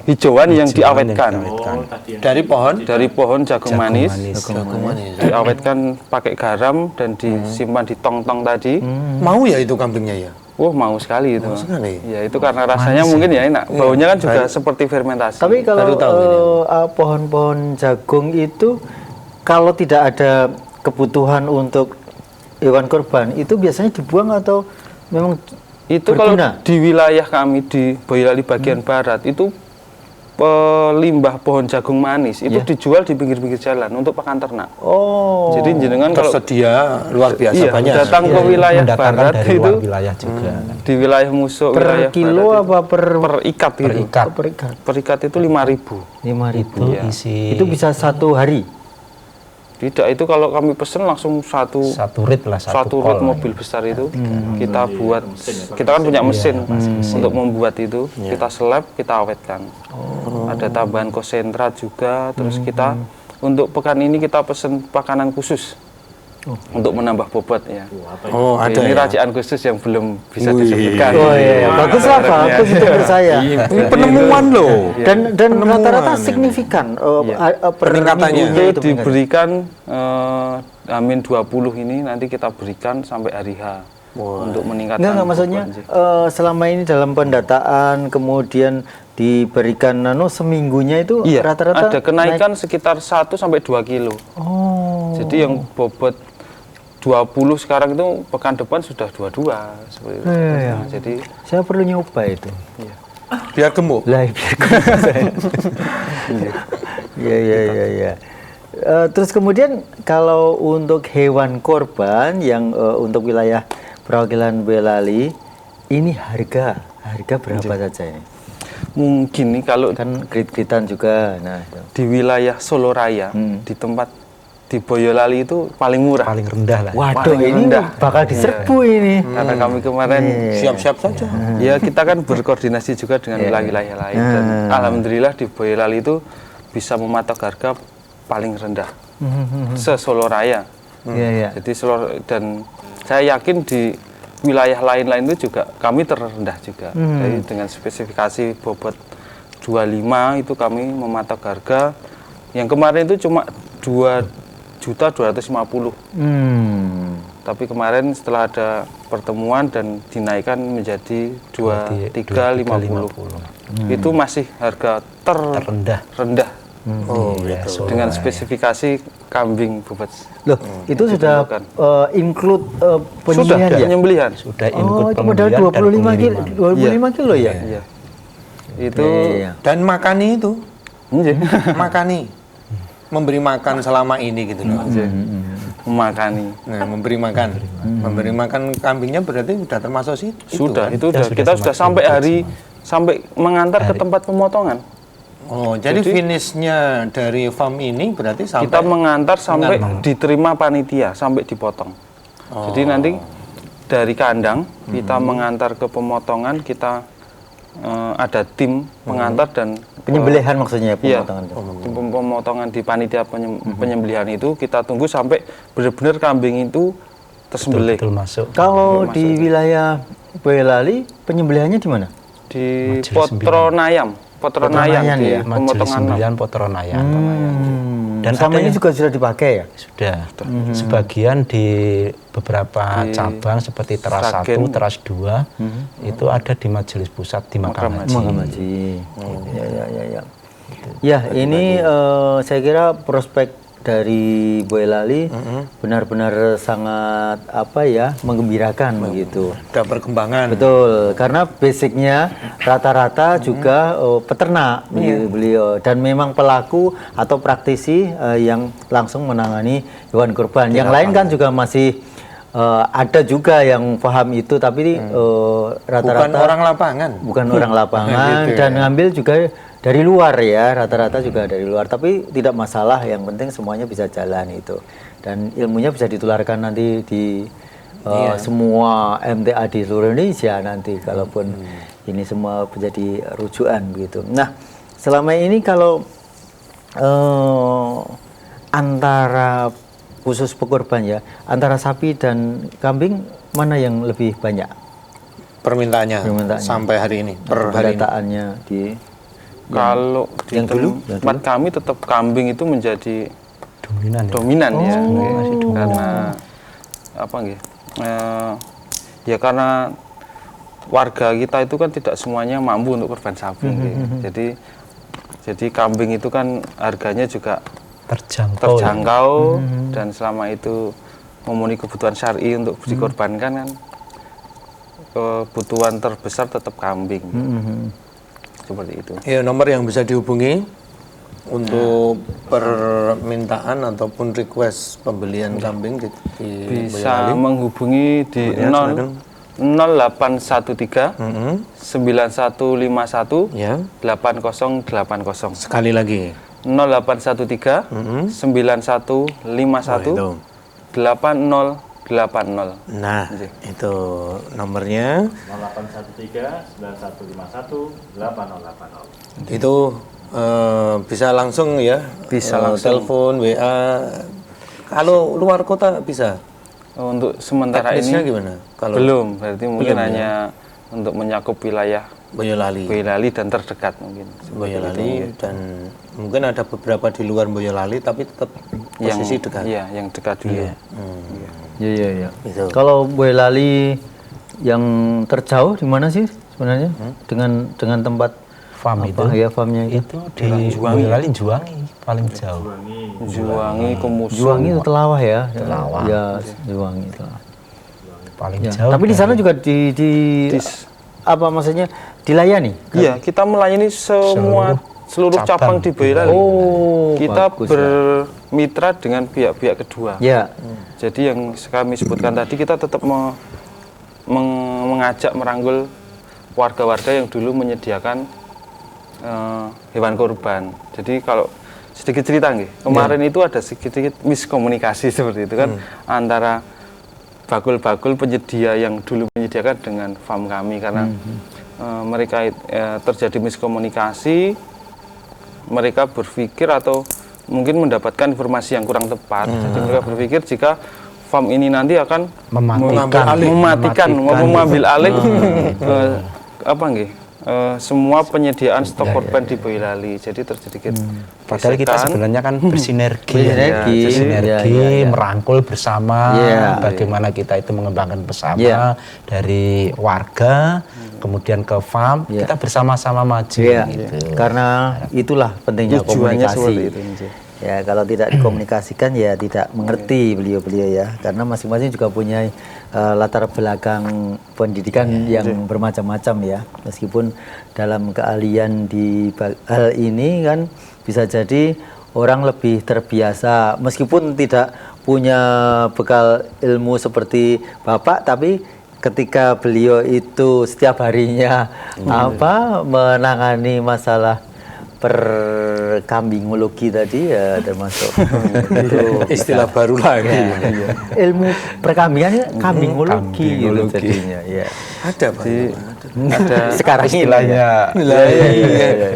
hijauan yang diawetkan Oh, tadi yang Dari pohon? dari pohon jagung manis. Jagung manis. Diawetkan pakai garam dan disimpan di tong-tong tadi. Mau ya itu kambingnya ya? Wah mau sekali itu. sekali. Ya itu karena rasanya mungkin ya enak. Baunya kan juga seperti fermentasi. Tapi kalau Baru tahu pohon-pohon jagung itu kalau tidak ada kebutuhan untuk hewan kurban itu biasanya dibuang atau memang itu kalau berguna? di wilayah kami di Boyolali bagian barat itu limbah pohon jagung manis itu dijual di pinggir-pinggir jalan untuk pakan ternak. Oh. Jadi jenengan kalau Tersedia luar biasa iya, banyak. datang ke wilayah Mendatangkan barat dari itu luar wilayah juga. di wilayah musuh per wilayah kilo barat apa per per ikat Per gitu. ikat. per ikat? Per ikat itu 5.000. 5.000. Itu Iya. isi Itu bisa satu hari. Tidak, itu kalau kami pesen langsung satu rit lah, satu kol. rit mobil besar itu kita buat, kita kan punya mesin untuk membuat itu, kita seleb, kita awetkan. Ada tambahan konsentrat juga, terus kita untuk pekan ini kita pesen makanan khusus untuk menambah bobot ya. Oh, ada Ini ya? racian khusus yang belum bisa disebutkan. Oh iya, bagus lah bagus itu percaya. Ini penemuan loh. Dan rata-rata signifikan per Peningkatannya. minggunya Itu diberikan Amin 20 ini nanti kita berikan sampai hari H untuk meningkatkan. Enggak maksudnya bobot sih. selama ini dalam pendataan kemudian diberikan seminggunya itu Iya, rata-rata ada kenaikan sekitar 1 sampai 2 kilo. Oh. Jadi yang bobot 20 sekarang itu pekan depan sudah 22 seperti itu. Iya. Nah, jadi Saya perlu nyoba itu. Biar gemuk. Lah biar Iya. Terus kemudian kalau untuk hewan korban yang untuk wilayah perwakilan Boyolali ini harga berapa saja ini? mungkin nih kalau Kan grid-gridan juga. Nah, itu. di wilayah Solo Raya, di tempat di Boyolali itu paling murah. paling rendah lah. Waduh, Paling ini rendah. bakal diserbu ini. Karena kami kemarin Siap-siap saja. ya kita kan berkoordinasi juga dengan wilayah-wilayah lain dan alhamdulillah di Boyolali itu bisa mematok harga paling rendah se-Solo Raya. Iya. Jadi dan saya yakin di wilayah lain-lain itu juga kami terendah juga. Jadi dengan spesifikasi bobot 25 itu kami mematok harga yang kemarin itu cuma 2.250.000. Tapi kemarin setelah ada pertemuan dan dinaikkan menjadi 2350. Itu masih harga terendah Oh, gitu. dengan spesifikasi kambing bobot. Loh, itu sudah include Sudah penyembelihan ya? penyembelihan. Sudah Oh, include itu modal pembelian dan 25 kilo, pengiriman. 25 kilo ya? Iya. Itu Iya. Dan makani itu, iya. makani. Memberi makan selama ini gitu loh. Memakani. Nah, memberi makan. Memberi makan kambingnya berarti sudah termasuk sih. Sudah, Itu, itu kita sudah sampai sampai mengantar ke tempat pemotongan. Oh, jadi finishnya dari farm ini berarti sampai Kita mengantar sampai diterima panitia, sampai dipotong. Jadi nanti dari kandang kita mengantar ke pemotongan, kita ada tim pengantar dan Penyembelihan maksudnya iya, pemotongan itu. tim pemotongan di panitia penyembelihan itu kita tunggu sampai benar-benar kambing itu tersembelih. Betul masuk. Kalau di wilayah Boyolali penyembelihannya di mana? Di Majelis Potronayam, Potronayan di ya? Majelis pemotongan Sembilan Potronayan. Dan ada sama ini yang- juga sudah dipakai ya? Sudah. Sebagian di beberapa cabang seperti Teras Sragen. 1, Teras 2 itu ada di Majelis Pusat di Makam Haji. Makam Haji. Ya. Ya, ini saya kira prospek dari Boyolali benar-benar sangat menggembirakan begitu. Ada perkembangan. Betul, karena basicnya rata-rata juga peternak beliau dan memang pelaku atau praktisi yang langsung menangani hewan kurban. Yang lain kan juga masih ada juga yang paham itu, tapi rata-rata Bukan orang lapangan. bukan orang lapangan Gitu dan ya. ngambil juga dari luar ya, rata-rata juga dari luar, tapi tidak masalah, yang penting semuanya bisa jalan itu dan ilmunya bisa ditularkan nanti di semua MTA di seluruh Indonesia nanti kalaupun ini semua menjadi rujukan begitu. Nah, selama ini kalau antara khusus pekurban ya, antara sapi dan kambing mana yang lebih banyak Permintaannya Permintaannya. sampai hari ini, per hari ini. pendataannya di Kalau di yang dulu, tempat kami tetap kambing itu menjadi dominan ya. dominan ya, karena apa nggih? Ya karena warga kita itu kan tidak semuanya mampu untuk kurban sapi, nggih. Jadi kambing itu kan harganya juga terjangkau dan selama itu memenuhi kebutuhan syar'i untuk dikorbankan kan, kebutuhan terbesar tetap kambing. Seperti itu. Ya, nomor yang bisa dihubungi untuk permintaan ataupun request pembelian kambing di Bisa Boyolali. menghubungi di Ya, silakan. 0813 9151 Ya, 8080. sekali lagi. 0813 9151 itu. 8080. Nah, itu nomornya. 0813 9151 8080. Itu bisa langsung ya. Bisa langsung. Telepon, WA. Kalau luar kota bisa. Untuk sementara Teknisnya ini gimana? Kalau belum, berarti mungkin Belum, ya? hanya untuk menyakup wilayah Boyolali. Boyolali dan terdekat mungkin. Boyolali dan mungkin ada beberapa di luar Boyolali tapi tetap posisi dekat. Iya, yang dekat dulu. Iya. Itu. Kalau Boyolali yang terjauh di mana sih sebenarnya dengan tempat Farm itu apa ya farmnya itu di Boyolali Juwangi paling jauh. Juwangi, Kemusu. Juwangi itu Telawah ya. Telawah. Ya, Juwangi itu. Paling Ya. jauh. Tapi di sana juga di apa maksudnya dilayani? Iya, kita melayani seluruh cabang di Boyolali. Oh, Kita bagus, bermitra dengan pihak-pihak kedua. ya. Jadi yang kami sebutkan tadi, kita tetap mengajak merangkul warga-warga yang dulu menyediakan hewan kurban. Jadi kalau sedikit cerita nggih, kemarin itu ada sedikit miskomunikasi seperti itu kan antara bakul-bakul penyedia yang dulu menyediakan dengan farm kami karena mereka terjadi miskomunikasi, mereka berpikir atau mungkin mendapatkan informasi yang kurang tepat. Jadi mereka berpikir jika farm ini nanti akan mematikan, mengambil alih apa nggih? Semua penyediaan stok korban di Boyolali. Jadi terjadi Padahal kita sebenarnya kan bersinergi, Bersinergi. Ya. merangkul bersama, bagaimana kita itu mengembangkan bersama dari warga, kemudian ke farm, kita bersama-sama maju. Gitu. Karena itulah pentingnya Tujuannya komunikasi. seperti itu, Nji. Ya, kalau tidak dikomunikasikan ya tidak mengerti beliau-beliau ya. Karena masing-masing juga punya latar belakang pendidikan yang bermacam-macam ya. Meskipun dalam keahlian di hal ini kan bisa jadi orang lebih terbiasa meskipun tidak punya bekal ilmu seperti Bapak, tapi ketika beliau itu setiap harinya menangani masalah perkambingologi tadi ya termasuk itu Istilah baru lagi. ilmu perkambingan ini kambingologi gitu jadinya ya. Ada Pak. Ada Sekarang istilahnya.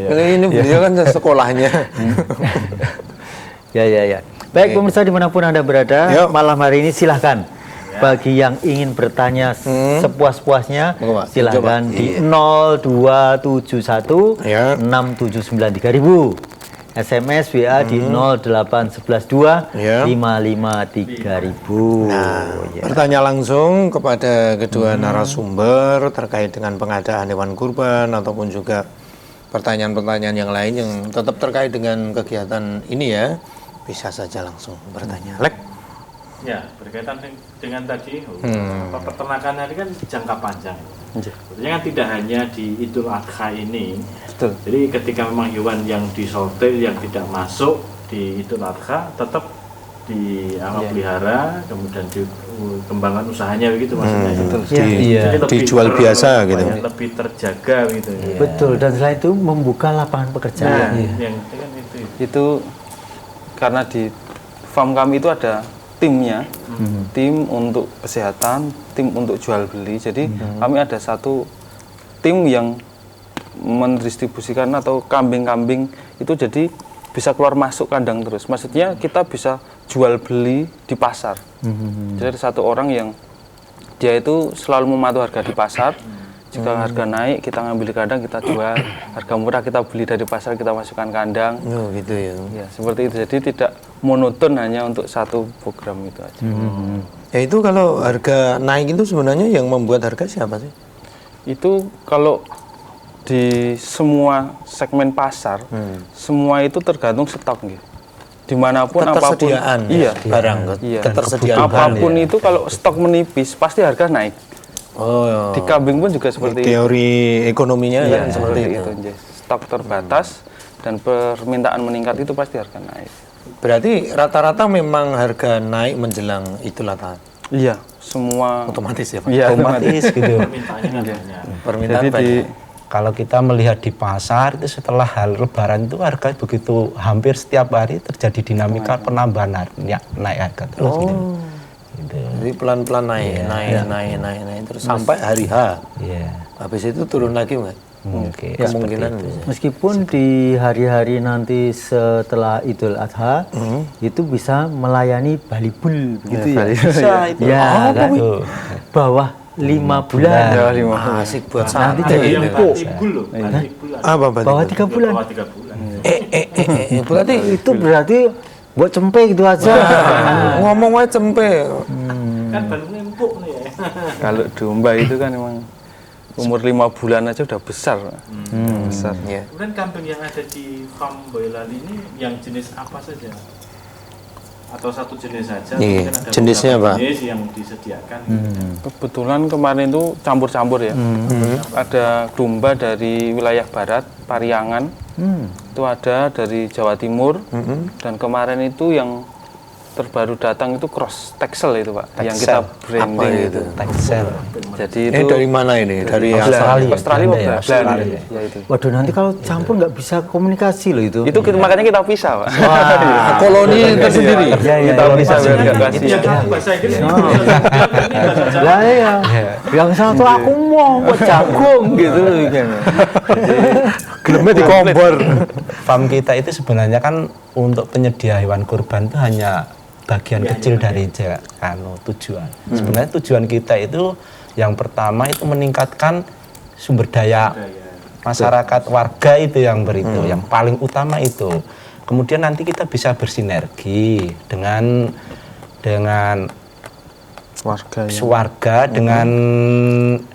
Ini beliau kan sekolahnya. Ya. Baik pemirsa dimanapun Anda berada, Yuk. malam hari ini silahkan bagi yang ingin bertanya sepuas-puasnya Monggo, Pak. silahkan di 0271 Ya. 6793000, SMS WA di 08112 Ya. 553.000. Bertanya langsung kepada kedua narasumber terkait dengan pengadaan hewan kurban ataupun juga pertanyaan-pertanyaan yang lain yang tetap terkait dengan kegiatan ini ya, bisa saja langsung bertanya. Lek. Ya, berkaitan dengan tadi, peternakan ini kan jangka panjang. Sebetulnya kan tidak hanya di Idul Adha ini. Betul. Jadi ketika memang hewan yang disortir yang tidak masuk di Idul Adha tetap dipelihara, kemudian dikembangkan usahanya begitu maksudnya. Iya. Jadi Dijual biasa gitu. Lebih terjaga gitu. Betul, dan selain itu membuka lapangan pekerjaan. Yang kan itu. Itu karena di farm kami itu ada timnya, tim untuk kesehatan, tim untuk jual beli. Jadi kami ada satu tim yang mendistribusikan atau kambing-kambing itu jadi bisa keluar masuk kandang terus. Maksudnya kita bisa jual beli di pasar. Jadi ada satu orang yang dia itu selalu memantau harga di pasar. Jika harga naik kita ngambil di kandang, kita jual. Harga murah kita beli dari pasar, kita masukkan kandang. Oh gitu ya. Ya seperti itu. Jadi tidak monoton hanya untuk satu program itu aja. Ya itu kalau harga naik itu sebenarnya yang membuat harga siapa sih? Itu kalau di semua segmen pasar, semua itu tergantung stok gitu. Dimanapun apapun, Ketersediaan iya, barang, iya. ketersediaan Apapun bahan, itu kalau stok menipis pasti harga naik. Oh, Di kambing pun juga seperti itu. teori ekonominya Iya, kan seperti itu. Yes. Stok terbatas dan permintaan meningkat itu pasti harga naik. Berarti rata-rata memang harga naik menjelang Idul Adha. Iya, semua Otomatis ya Pak? Iya, Otomatis gitu. Permintaannya kan banyak. Permintaan Jadi banyak. Kalau kita melihat di pasar itu setelah hal lebaran itu harga begitu hampir setiap hari terjadi dinamika penambahan naik harga terus gitu. Gitu. Jadi pelan-pelan naik terus sampai hari H. Iya. Habis itu turun lagi Mas. Mungkin Kemungkinan seperti itu. bisa. Meskipun di hari-hari nanti setelah Idul Adha itu bisa melayani balibul begitu ya. Bisa itu. Ya, kan? Tuh. bawah 5 bulan. Asik buat Nanti santai jadi ini. empuk. Batibul loh, batibul. Apa berarti? Bawah 3 bulan. Bawah 3 bulan. Berarti Itu berarti buat cempe gitu aja. ngomong aja cempe. Kan balungnya empuk nih ya. Kalau domba itu kan memang umur 5 bulan aja udah besar. Besar. Ya. Kemudian kambing yang ada di farm Boyolali ini yang jenis apa saja? Atau satu jenis saja? Iya, Mungkin ada jenisnya, beberapa Pak. jenis yang disediakan. Kebetulan kemarin itu campur-campur ya. Ada domba dari wilayah barat, Pariangan. Itu ada dari Jawa Timur. Dan kemarin itu yang terbaru datang itu cross Texel itu Pak. Yang kita branding Apa itu. itu? Texel. Jadi Ini itu dari mana ini? Dari Australia. Australia Belanda ya, apa? Australia. Belanda. Ya itu. Waduh, nanti kalau campur nggak bisa komunikasi loh itu. Makanya kita pisah Pak. koloni tersendiri. Ya, ya, Kita ya, pisah biar nggak Yang kasihan. satu bahasa Inggris, yang satu bahasa Jawa. Lah ya. Yang satu aku mau buat jagung gitu kan. Gelemnya di kompor. Farm kita itu sebenarnya kan untuk penyedia hewan kurban itu hanya bagian kecil dari tujuan. Sebenarnya tujuan kita itu yang pertama itu meningkatkan sumber daya masyarakat warga itu yang beritu, yang paling utama itu. Kemudian nanti kita bisa bersinergi dengan warga dengan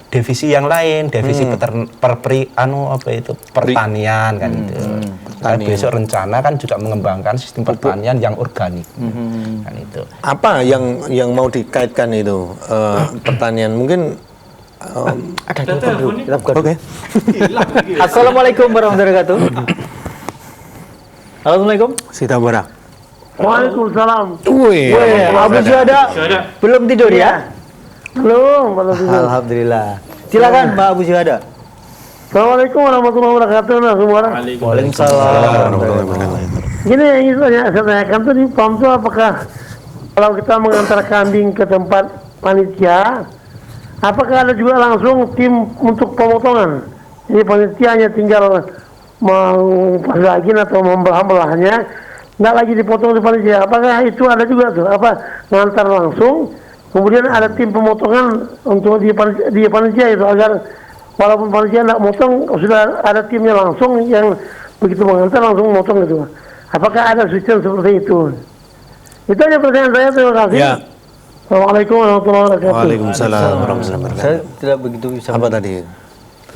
divisi yang lain, divisi pertanian kan itu. Kita besok rencana kan juga mengembangkan sistem pertanian yang organik. Kan itu. Apa yang mau dikaitkan itu pertanian? Mungkin Ada Dan telepon ini kita buka dulu. oke. hilang lagi. Assalamualaikum warahmatullahi wabarakatuh. Assalamualaikum. Sita Bora. Waalaikumsalam. Wih. Weh, Abu Syuhada Syuhada. belum tidur ya? Belum tidur. Alhamdulillah. Silakan Mbak Abu Syuhada. Assalamualaikum warahmatullahi wabarakatuh. Nah, semua orang. Waalaikumsalam. Gini yang ingin saya tanyakan tuh di farm tuh apakah kalau kita mengantar kambing ke tempat panitia, apakah ada juga langsung tim untuk pemotongan? Jadi panitia hanya tinggal memperbaiki atau membelah-belahnya, nggak lagi dipotong di panitia. Apakah itu ada juga tuh? Apa ngantar langsung? Kemudian ada tim pemotongan untuk di panitia itu agar walaupun panitia nggak motong sudah ada timnya langsung yang begitu mengantar langsung motong itu. Apakah ada sistem seperti itu? Itu aja pertanyaan saya. Terima kasih. Ya. Assalamualaikum warahmatullahi wabarakatuh. Waalaikumsalam warahmatullahi Saya wabarakatuh. tidak begitu bisa. Apa tadi?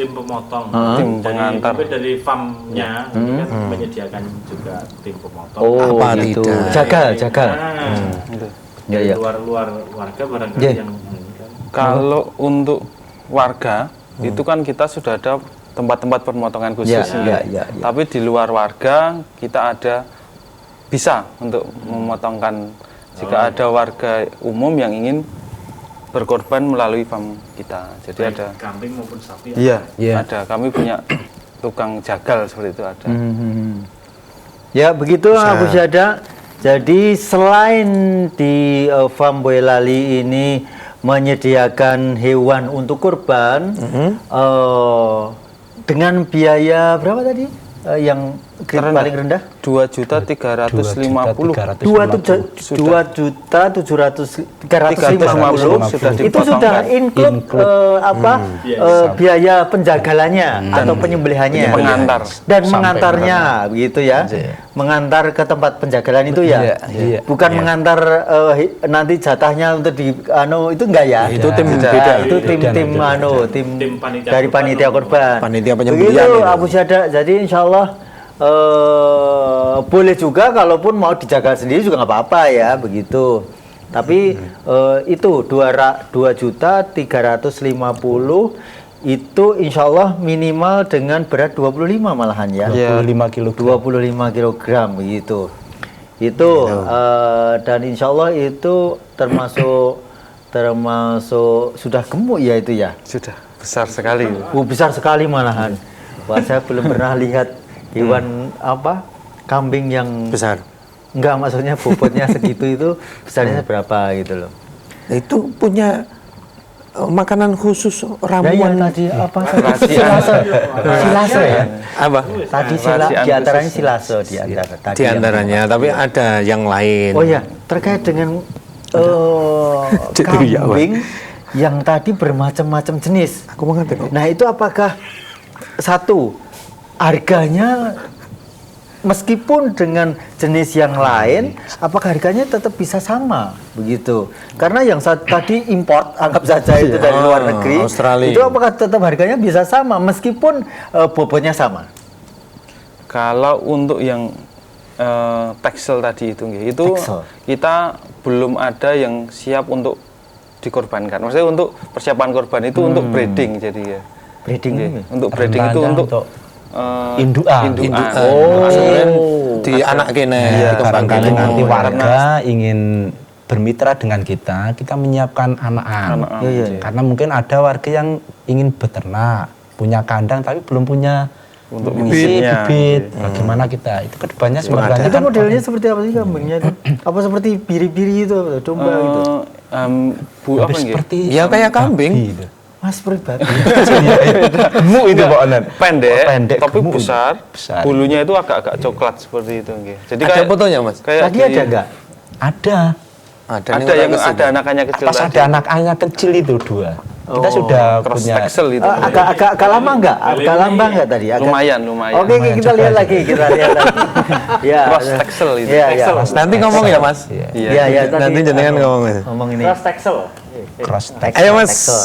tim pemotong, Tim dari, pengantar. tapi dari farmnya ini kan menyediakan juga tim pemotong. Oh, Apa gitu. tidak? Jagal. Gitu. Ya, Dari ya. luar warga barangkali Ya. yang kan. Kalau untuk warga itu kan kita sudah ada tempat-tempat pemotongan khusus. Ya. Tapi di luar warga kita bisa untuk memotongkan jika ada warga umum yang ingin berkorban melalui farm kita. Jadi Baik ada. kambing maupun sapi. Iya, Iya. ada. Kami punya tukang jagal seperti itu ada. Ya begitu Abu Syada. Jadi selain di farm Boyolali ini menyediakan hewan untuk kurban dengan biaya berapa tadi yang paling rendah? 2.350.000. 2.750.350 sudah itu sudah include biaya penjagalannya atau penyembelihannya Pengantar. dan mengantarnya begitu ya, mengantar ke tempat penjagalan itu ya, bukan mengantar nanti jatahnya untuk di itu enggak ya, Itu tim beda. itu tim panitia dari panitia korban. Panitia penyembelihan Begitu itu. Abu Syada. Jadi insya Allah boleh juga, kalaupun mau dijaga sendiri juga nggak apa-apa ya begitu. Tapi itu 2.350.000 itu insya Allah minimal dengan berat 25 malahan ya. 25 kg. 25 kg begitu. Itu dan insya Allah itu termasuk sudah gemuk ya itu ya. Sudah besar sekali. Besar sekali malahan. Wah, saya belum pernah lihat hewan kambing yang Besar. enggak, maksudnya bobotnya segitu itu besarnya berapa gitu loh. Itu punya makanan khusus Nah, ramuan. yang tadi silase ya. Apa? Tadi Rahasiaan di antaranya khusus. silase di antara tadi. Di antaranya, tapi ada yang lain. Oh ya, terkait dengan Itu ya, Pak. kambing yang tadi bermacam-macam jenis. Aku mengerti kok. Nah, itu apakah satu harganya meskipun dengan jenis yang lain, apakah harganya tetap bisa sama begitu? Karena yang tadi import, anggap saja itu dari luar negeri, Australia. itu apakah tetap harganya bisa sama meskipun bobotnya sama? Kalau untuk yang tekstil tadi itu Tekstil. kita belum ada yang siap untuk dikorbankan. Maksudnya untuk persiapan korban itu untuk breeding jadi ya. Breeding Oke, ini? untuk breeding itu Pertanda untuk indukan. Di anak kene Barangkali dikembangkan. nanti warga ingin bermitra dengan kita menyiapkan anakan. Iya. Karena mungkin ada warga yang ingin beternak, punya kandang tapi belum punya Untuk bibit. bibitnya. Bagaimana kita? Itu kedepannya sebenarnya Itu modelnya seperti apa sih kambingnya itu? Apa seperti biri-biri itu, domba gitu? Apa nggih? seperti Ya kayak kambing. babi itu. Mas pribadi. Gemuk itu Pak Onan. Pendek, Pendek, tapi gemuk. besar. Besar. Bulunya itu agak-agak coklat seperti itu nggih. Jadi Ada fotonya, Mas? kayak Tadi ada enggak? Ada. Ada yang ada anakannya kecil Pas tadi. ada anak-anak kecil itu 2. Kita sudah Cross punya texel itu. Agak lama enggak? Agak lama enggak tadi? Lumayan. Oke, kita lihat lagi, Ya. Cross texel itu. Iya, iya. Nanti ngomong ya, Mas. Iya. Iya, iya. Nanti jenengan ngomong, Mas. Ngomong ini. Cross texel. cross text. Ayo, Mas. Texel.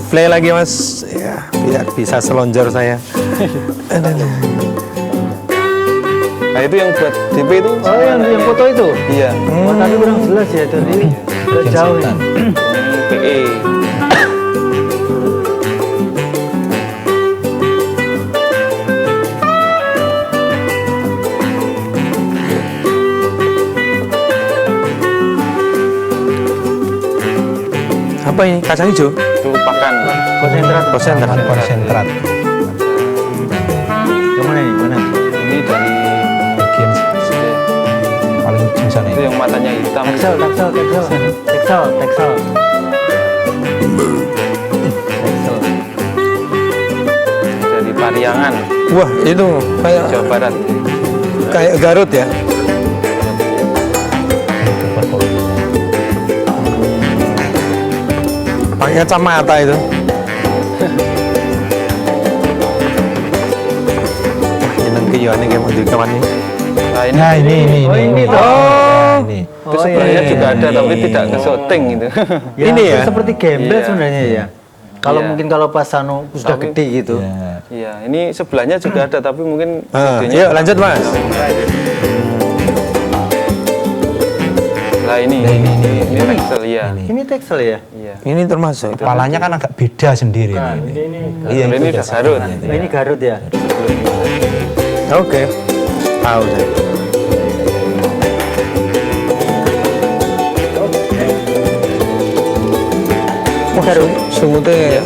Play lagi, Mas. Ya, biar bisa selonjor saya. Nah, itu yang buat DP itu. Oh, yang foto itu? Iya. Oh, tapi kurang jelas ya dari jauh nih. PE. Apa ini? Kacang hijau? Itu pakan. Konsentrat. Konsentrat. Yang mana ini? Mana? Ini dari Bagian paling ujung sana itu ya. yang matanya hitam. Texel. Texel. Dari Pariangan, Wah, itu Jawa Barat. kayak Garut ya? Pakai kacamata itu. Jeneng kiyane kayak mau dikawan ini. Nah, ini Nah, ini. Oh, ini toh. Ya, ini. itu sebenarnya juga ada tapi tidak ke syuting gitu. Ya, Ini itu ya? seperti gembel Iya. sebenarnya ya. Kalau Iya. mungkin kalau pas sudah Tapi- gede gitu. Ya. Iya, ini sebelahnya juga ada tapi mungkin Yuk videonya lanjut Mas. Nah ini Texel ya. Ini teksel ya? Iya. Ini termasuk. Kepalanya kan agak beda sendiri. Nah, nih. ini Iya, Ini itu udah sama Garut. gitu Oh, ya. ini Garut ya? Oke. Tahu saya. Wah, sumutnya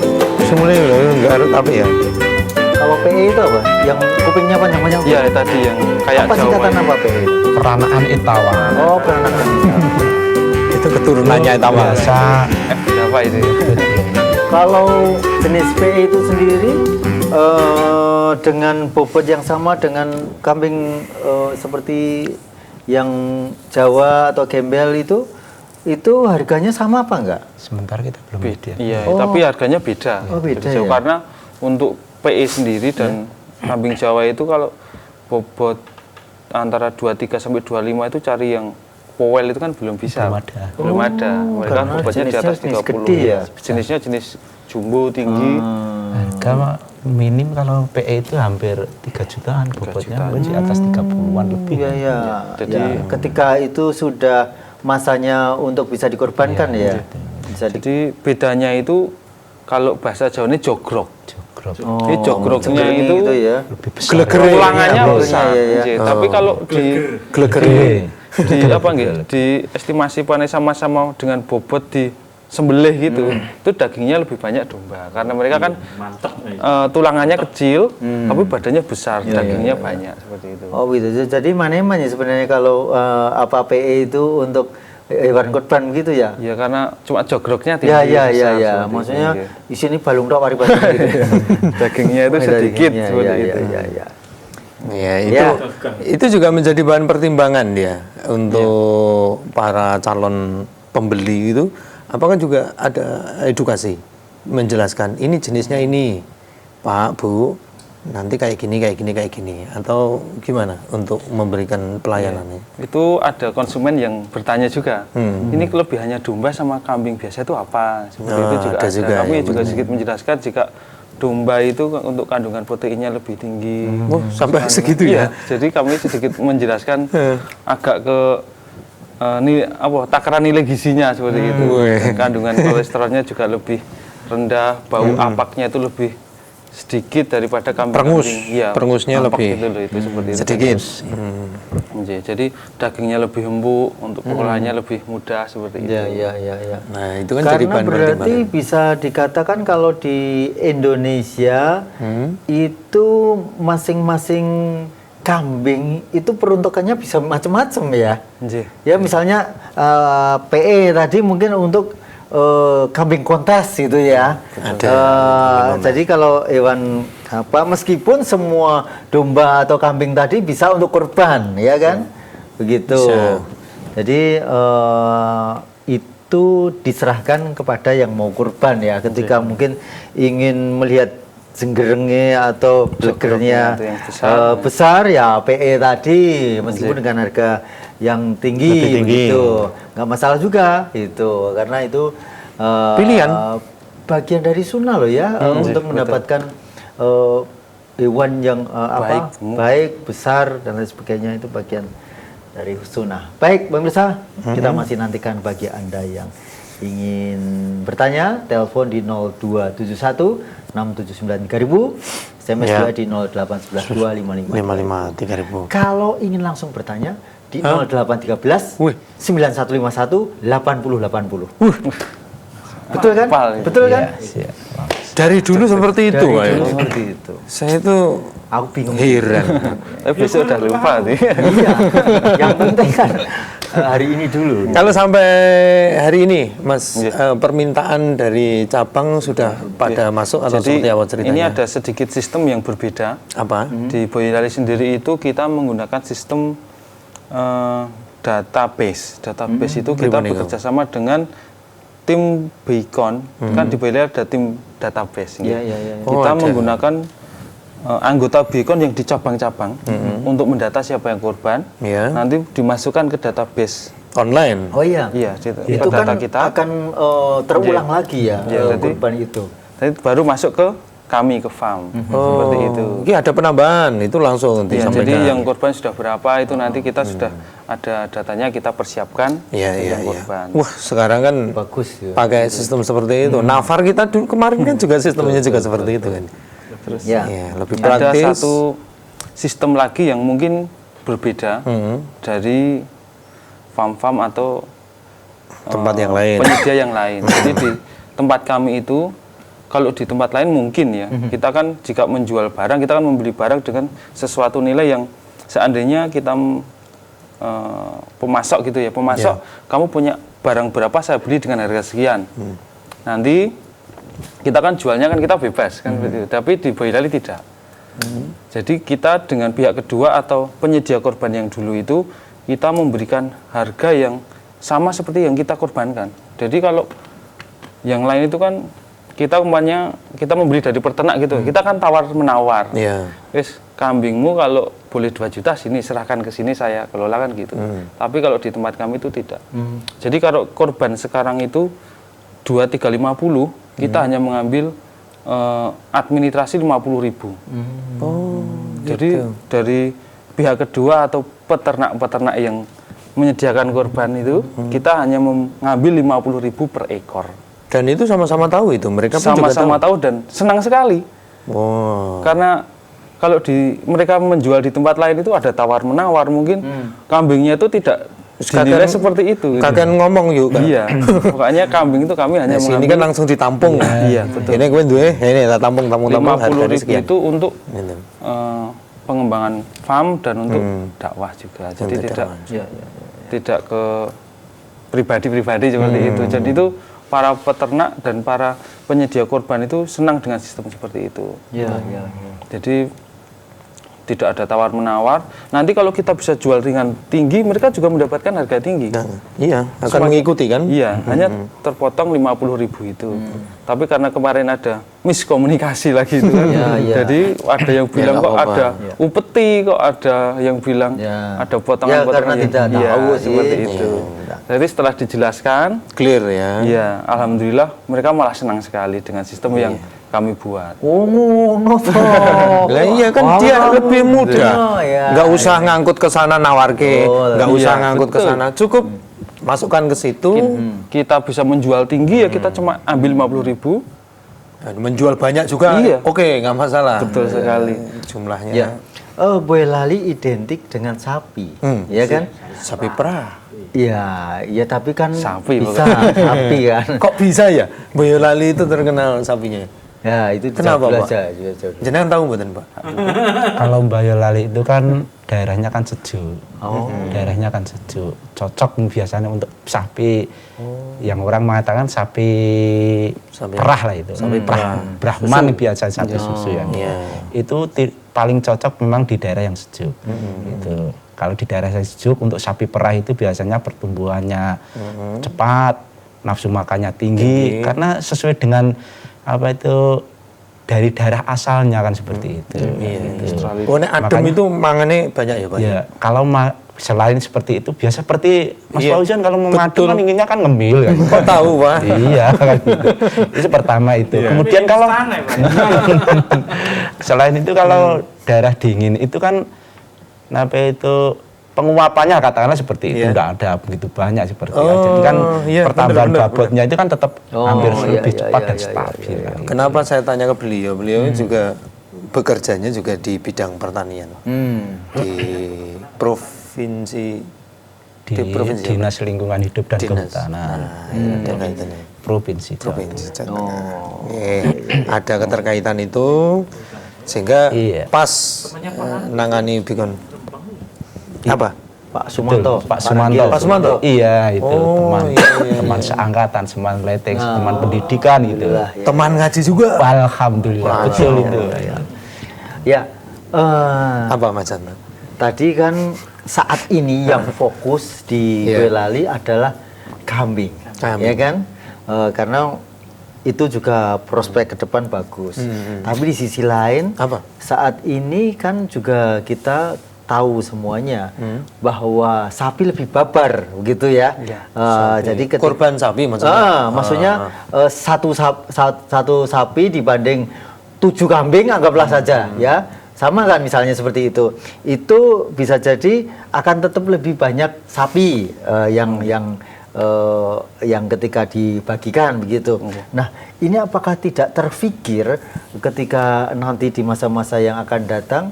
Garut apa ya? Kalau PE itu apa? Yang kupingnya panjang-panjang? Iya, tadi yang kayak Apa singkatan Jawa. apa PE? Peranaan Itawa. Oh, peranakan. Itu keturunannya itu apa? Biasa Apa itu? Kalau jenis PE itu sendiri dengan bobot yang sama dengan kambing seperti yang Jawa atau gembel itu harganya sama apa enggak? sementara kita belum Beda. ada. Iya, Oh. tapi harganya beda. Oh, beda So, ya? karena untuk PE sendiri dan kambing Jawa itu kalau bobot antara 23 sampai 25 itu cari yang powel itu kan belum bisa. Belum ada. Belum ada. Mereka karena bobotnya di jenisnya atas jenis 30. gede ya? Jenisnya jenis jumbo tinggi. Harga minim kalau PE itu hampir 3 jutaan bobotnya, mungkin di atas 30-an lebih. Iya, iya. Jadi- Ya, ketika itu sudah masanya untuk bisa dikorbankan ya. Bisa di Jadi bedanya itu kalau bahasa Jawa ini jogrok. Jogrok. Jadi jogroknya cenderung itu ya. Lebih besar. Glegere. tulangannya Iya, besar. iya, iya. Nggih. Tapi kalau di Glegere. apa nggih di estimasi panen sama-sama dengan bobot di sembelih gitu, itu dagingnya lebih banyak domba karena mereka kan mantap. tulangannya kecil tapi badannya besar, dagingnya banyak seperti itu. Oh gitu. Jadi mana-mana ya sebenarnya kalau apa PE itu untuk hewan kurban gitu ya? Ya karena cuma jogroknya tinggi. Ya, ya, ya, besar, ya. seperti Maksudnya itu, di sini balung tok pari gitu. dagingnya itu sedikit Ya, seperti ya, itu. ya, ya. Ya, itu juga menjadi bahan pertimbangan dia untuk para calon pembeli itu. Apakah juga ada edukasi menjelaskan ini jenisnya ini, Pak, Bu, nanti kayak gini, kayak gini, kayak gini, atau gimana untuk memberikan pelayanannya? Itu ada konsumen yang bertanya juga, ini kelebihannya domba sama kambing biasa itu apa? Seperti itu juga ada ada. juga Kami yang juga sedikit menjelaskan jika domba itu untuk kandungan proteinnya lebih tinggi. Oh, sampai segitu ya? Iya, jadi kami sedikit menjelaskan agak ke takaran nilai gizinya seperti itu. Dan kandungan kolesterolnya juga lebih rendah, bau apaknya itu lebih sedikit daripada Perengus. kambing. Iya, Perengusnya apak lebih gitu loh, itu seperti itu. sedikit. Iya, jadi dagingnya lebih empuk, untuk pengolahannya lebih mudah seperti itu. Ya, ya, ya, ya. Nah, itu kan jadi Karena bahan berarti pertimbangan. bisa dikatakan kalau di Indonesia itu masing-masing kambing itu peruntukannya bisa macam-macam ya. Nggih. Ya misalnya PE tadi mungkin untuk kambing kontes gitu ya. Jadi kalau hewan apa meskipun semua domba atau kambing tadi bisa untuk kurban ya kan, begitu. Bisa. Jadi itu diserahkan kepada yang mau kurban ya. Ketika mungkin ingin melihat jenggerengnya atau blegernya itu yang besar ya PE tadi meskipun dengan harga yang tinggi, Lebih tinggi. begitu nggak masalah juga itu karena itu Pilihan. bagian dari sunnah loh ya untuk mendapatkan hewan yang baik besar dan lain sebagainya itu bagian dari sunnah. Baik pemirsa, kita masih nantikan bagi Anda yang ingin bertanya, telepon di 0271 679 3000, SMS Ya. juga di 0811 255 55 3.000. Kalau ingin langsung bertanya di 0813 Wih. 9151 8080. Betul kan? Hafal ya. Betul kan? Siap. Dari dulu seperti itu, Dari Pak. dulu seperti itu. Saya itu Aku bingung. heran. Tapi besok udah lupa sih. Iya. Yang penting kan hari ini dulu. Kalau sampai hari ini, Mas, permintaan dari cabang sudah pada masuk atau Jadi seperti apa ceritanya? ini ada sedikit sistem yang berbeda. Apa? Di Boyolali sendiri itu kita menggunakan sistem database. Database itu kita Gimana itu? bekerja sama dengan tim Beacon. Kan di Boyolali ada tim database. Iya, gitu. iya, iya. Oh, Kita ada. menggunakan anggota Beacon yang di cabang-cabang untuk mendata siapa yang korban. Iya. Nanti dimasukkan ke database. Online. Oh iya. Iya, Itu data kan kita. akan terulang lagi ya Iya, jadi- kurban itu. Jadi baru masuk ke kami, ke farm. Seperti itu. Ini ada penambahan, itu langsung Ya, disampaikan. jadi yang korban sudah berapa itu nanti kita sudah ada datanya, kita persiapkan yang korban. Wah, sekarang kan Bagus ya. pakai sistem seperti itu. Nafar kita dulu kemarin kan juga sistemnya juga seperti itu kan. Terus Ya. Ya, lebih ada praktis. satu sistem lagi yang mungkin berbeda dari farm-farm atau Tempat yang lain. penyedia yang lain. Jadi di tempat kami itu, kalau di tempat lain mungkin ya, kita kan jika menjual barang, kita kan membeli barang dengan sesuatu nilai yang seandainya kita pemasok gitu ya, pemasok kamu punya barang berapa, saya beli dengan harga sekian. Nanti kita kan jualnya kan kita bebas kan begitu. Tapi di Boyolali tidak. Jadi kita dengan pihak kedua atau penyedia korban yang dulu itu, kita memberikan harga yang sama seperti yang kita korbankan. Jadi kalau yang lain itu kan kita umpamanya kita membeli dari peternak gitu, kita kan tawar menawar. Iya. Wis kambingmu kalau boleh 2 juta sini serahkan ke sini saya kelola kan gitu. Tapi kalau di tempat kami itu tidak. Jadi kalau korban sekarang itu 2350, kita hanya mengambil administrasi 50.000. Jadi dari pihak kedua atau peternak-peternak yang menyediakan korban itu, kita hanya mengambil 50.000 per ekor. Dan itu sama-sama tahu itu, mereka pun juga Sama-sama tahu dan senang sekali. Wow. Karena kalau mereka menjual di tempat lain itu ada tawar menawar, mungkin kambingnya itu tidak dinilai seperti itu. Kakek ngomong yuk kan. Iya, makanya kambing itu kami hanya Ini mengambil kan langsung ditampung. Iya, betul. Ini gue duwe, ini tak tampung 50.000 sekian. itu untuk Gitu. pengembangan farm dan untuk dakwah juga. Jadi tidak ke pribadi-pribadi seperti itu. Jadi itu para peternak dan para penyedia korban itu senang dengan sistem seperti itu. Jadi tidak ada tawar menawar. Nanti kalau kita bisa jual ringan tinggi, mereka juga mendapatkan harga tinggi. Nah, iya, akan mengikuti kan? Iya, hanya terpotong 50.000 itu. Tapi karena kemarin ada miskomunikasi lagi itu kan. Jadi ada yang bilang kok ada upeti, kok ada yang bilang ada potongan-potongan karena tidak tahu seperti itu. Jadi setelah dijelaskan, Clear ya. iya, alhamdulillah mereka malah senang sekali dengan sistem yang kami buat. Oh, ngono toh. Lah iya kan dia lebih mudah. Nggak usah ngangkut ke sana nawarke, nggak usah ngangkut ke sana. Cukup masukkan ke situ. Kita bisa menjual tinggi ya, kita cuma ambil 50.000. Dan menjual banyak juga. Iya. Oke, nggak masalah. Betul sekali. Jumlahnya. Ya. Boyolali identik dengan sapi, ya kan? Sapi perah. Iya, ya tapi kan Sapi, bisa sapi kan. Kok bisa ya? Boyolali itu terkenal sapinya. Ya, itu Kenapa, dijawab Pak? aja. Jenengan tahu mboten, Pak? Kalau Boyolali itu kan daerahnya kan sejuk. Daerahnya kan sejuk. Cocok biasanya untuk sapi. Yang orang mengatakan sapi perah lah itu. Sapi perah. Brahman biasa sapi susu ya. Itu paling cocok memang di daerah yang sejuk. Itu. Kalau di daerah yang sejuk untuk sapi perah itu biasanya pertumbuhannya cepat, nafsu makannya tinggi karena sesuai dengan apa itu dari daerah asalnya kan seperti itu. Oh, nek adem itu mangane banyak ya, Pak? Ya, kalau selain seperti itu biasa seperti Mas Fauzan kalau mau madu betul. kan inginnya kan ngemil kan. Kok tahu, Pak? Iya kan gitu. Itu pertama itu. Kemudian kalau selain itu kalau daerah dingin itu kan apa itu penguapannya katakanlah seperti itu nggak ada begitu banyak seperti itu. Jadi kan pertambahan babotnya itu kan tetap hampir lebih cepat dan stabil. Kenapa saya tanya ke beliau? Beliau juga bekerjanya juga di bidang pertanian. Di provinsi di Dinas Lingkungan Hidup dan Kehutanan. Provinsi Jawa Timur. Ada keterkaitan itu sehingga pas nangani bikin apa? Pak Sumanto. Pak Sumanto. Iya, itu teman seangkatan, teman leteng, teman pendidikan itu. Teman ngaji juga. Alhamdulillah, betul itu. Ya. Apa Mas Chandra? Tadi kan saat ini yang fokus di Boyolali adalah kambing, ya kan? Karena itu juga prospek ke depan bagus. Tapi di sisi lain, saat ini kan juga kita tahu semuanya bahwa sapi lebih babar, begitu ya. Jadi korban sapi maksudnya. Maksudnya satu sapi dibanding 7 kambing, anggaplah saja ya. Sama kan misalnya seperti itu. Itu bisa jadi akan tetap lebih banyak sapi yang ketika dibagikan begitu. Nah, ini apakah tidak terfikir ketika nanti di masa-masa yang akan datang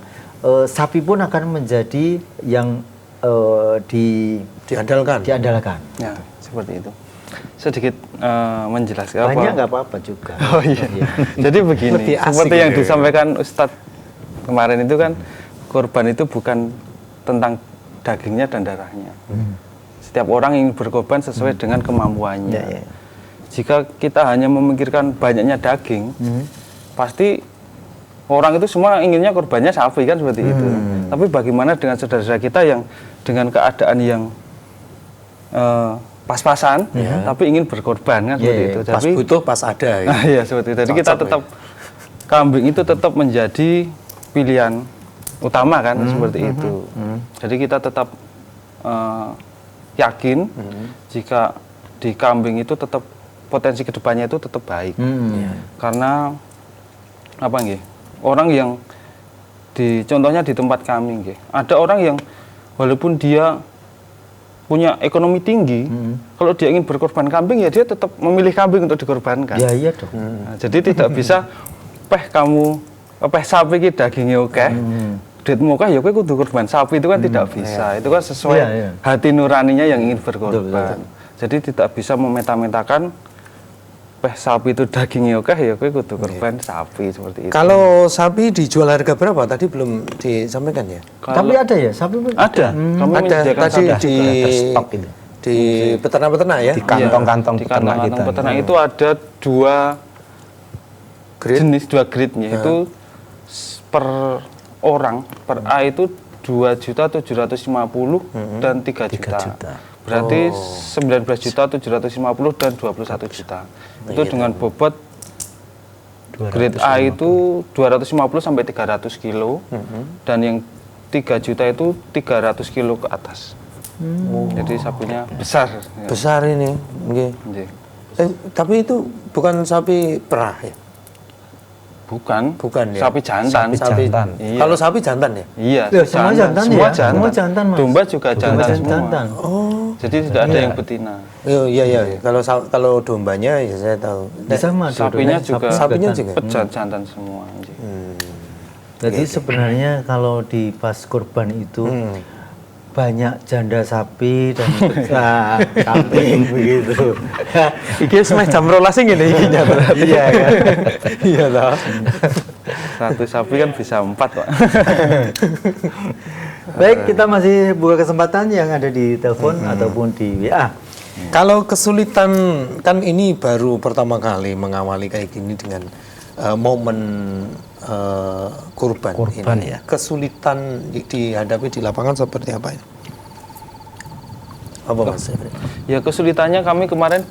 sapi pun akan menjadi yang diandalkan. Ya, seperti itu. Sedikit menjelaskan Banyak nggak apa-apa juga. Oh iya. Jadi begini, Lebih asik seperti yang gitu ya. disampaikan Ustadz kemarin itu kan, kurban itu bukan tentang dagingnya dan darahnya. Setiap orang ingin berkorban sesuai dengan kemampuannya. Jika kita hanya memikirkan banyaknya daging, pasti orang itu semua inginnya korbannya sapi kan seperti itu. Tapi bagaimana dengan saudara-saudara kita yang dengan keadaan yang pas-pasan, tapi ingin berkorban kan seperti itu. Pas Tapi butuh, pas ada. Ya. iya seperti itu. Jadi kita tetap kambing itu tetap menjadi pilihan utama kan seperti itu. Jadi kita tetap yakin jika di kambing itu tetap potensi kedepannya itu tetap baik. Karena apa nggih? Orang yang contohnya di tempat kami nggih, ada orang yang walaupun dia punya ekonomi tinggi, kalau dia ingin berkorban kambing ya dia tetap memilih kambing untuk dikorbankan. Ya iya dong. Nah, jadi tidak bisa kamu sapi ki dagingnya oke. Duitmu oke ya kowe kudu korban sapi, itu kan tidak bisa. Itu kan sesuai hati nuraninya yang ingin berkorban. Jadi tidak bisa memeta-metakan sapi itu dagingnya oke ya kowe kudu korban sapi seperti itu. Kalau sapi dijual harga berapa? Tadi belum disampaikan ya? Tapi ada ya sapi pun? Ada. Kami Ada menyediakan tadi sapi. di stok itu. di peternak-peternak ya? Di kantong-kantong Di peternak kita. kantong-kantong peternak itu ada 2 jenis, 2 grade-nya. Itu per orang, per A itu 2.750.000 dan 3 juta. Berarti 19.750.000 dan 21 juta. Itu dengan bobot grade A itu 250 sampai 300 kilo dan yang 3 juta itu 300 kilo ke atas. Jadi sapinya besar. Besar ini. Nggih. Nggih. Tapi itu bukan sapi perah ya? Bukan ya? sapi jantan. Sapi jantan. Iya. Kalau sapi jantan ya? Iya, Ya, semua jantan semua ya? jantan. Semua jantan, Mas. Domba juga jantan semua. Jantan. Oh. Jadi tidak ada yang betina. Iya. Kalau dombanya ya saya tahu. Sama Sapinya dua-duanya, juga Sapinya juga. jantan semua. Jadi sebenarnya kalau di pas kurban itu banyak janda sapi dan kambing begitu. Iki semacam rolasing ini ikinya berarti. Iya kan. Iya toh. Satu sapi kan bisa 4 Pak. Baik, kita masih buka kesempatan yang ada di telepon ataupun di WA. Kalau kesulitan kan ini baru pertama kali mengawali kayak gini dengan momen kurban ini. ya. Kesulitan dihadapi di lapangan seperti apa ini? Apa Mas Efri? Ya kesulitannya kami kemarin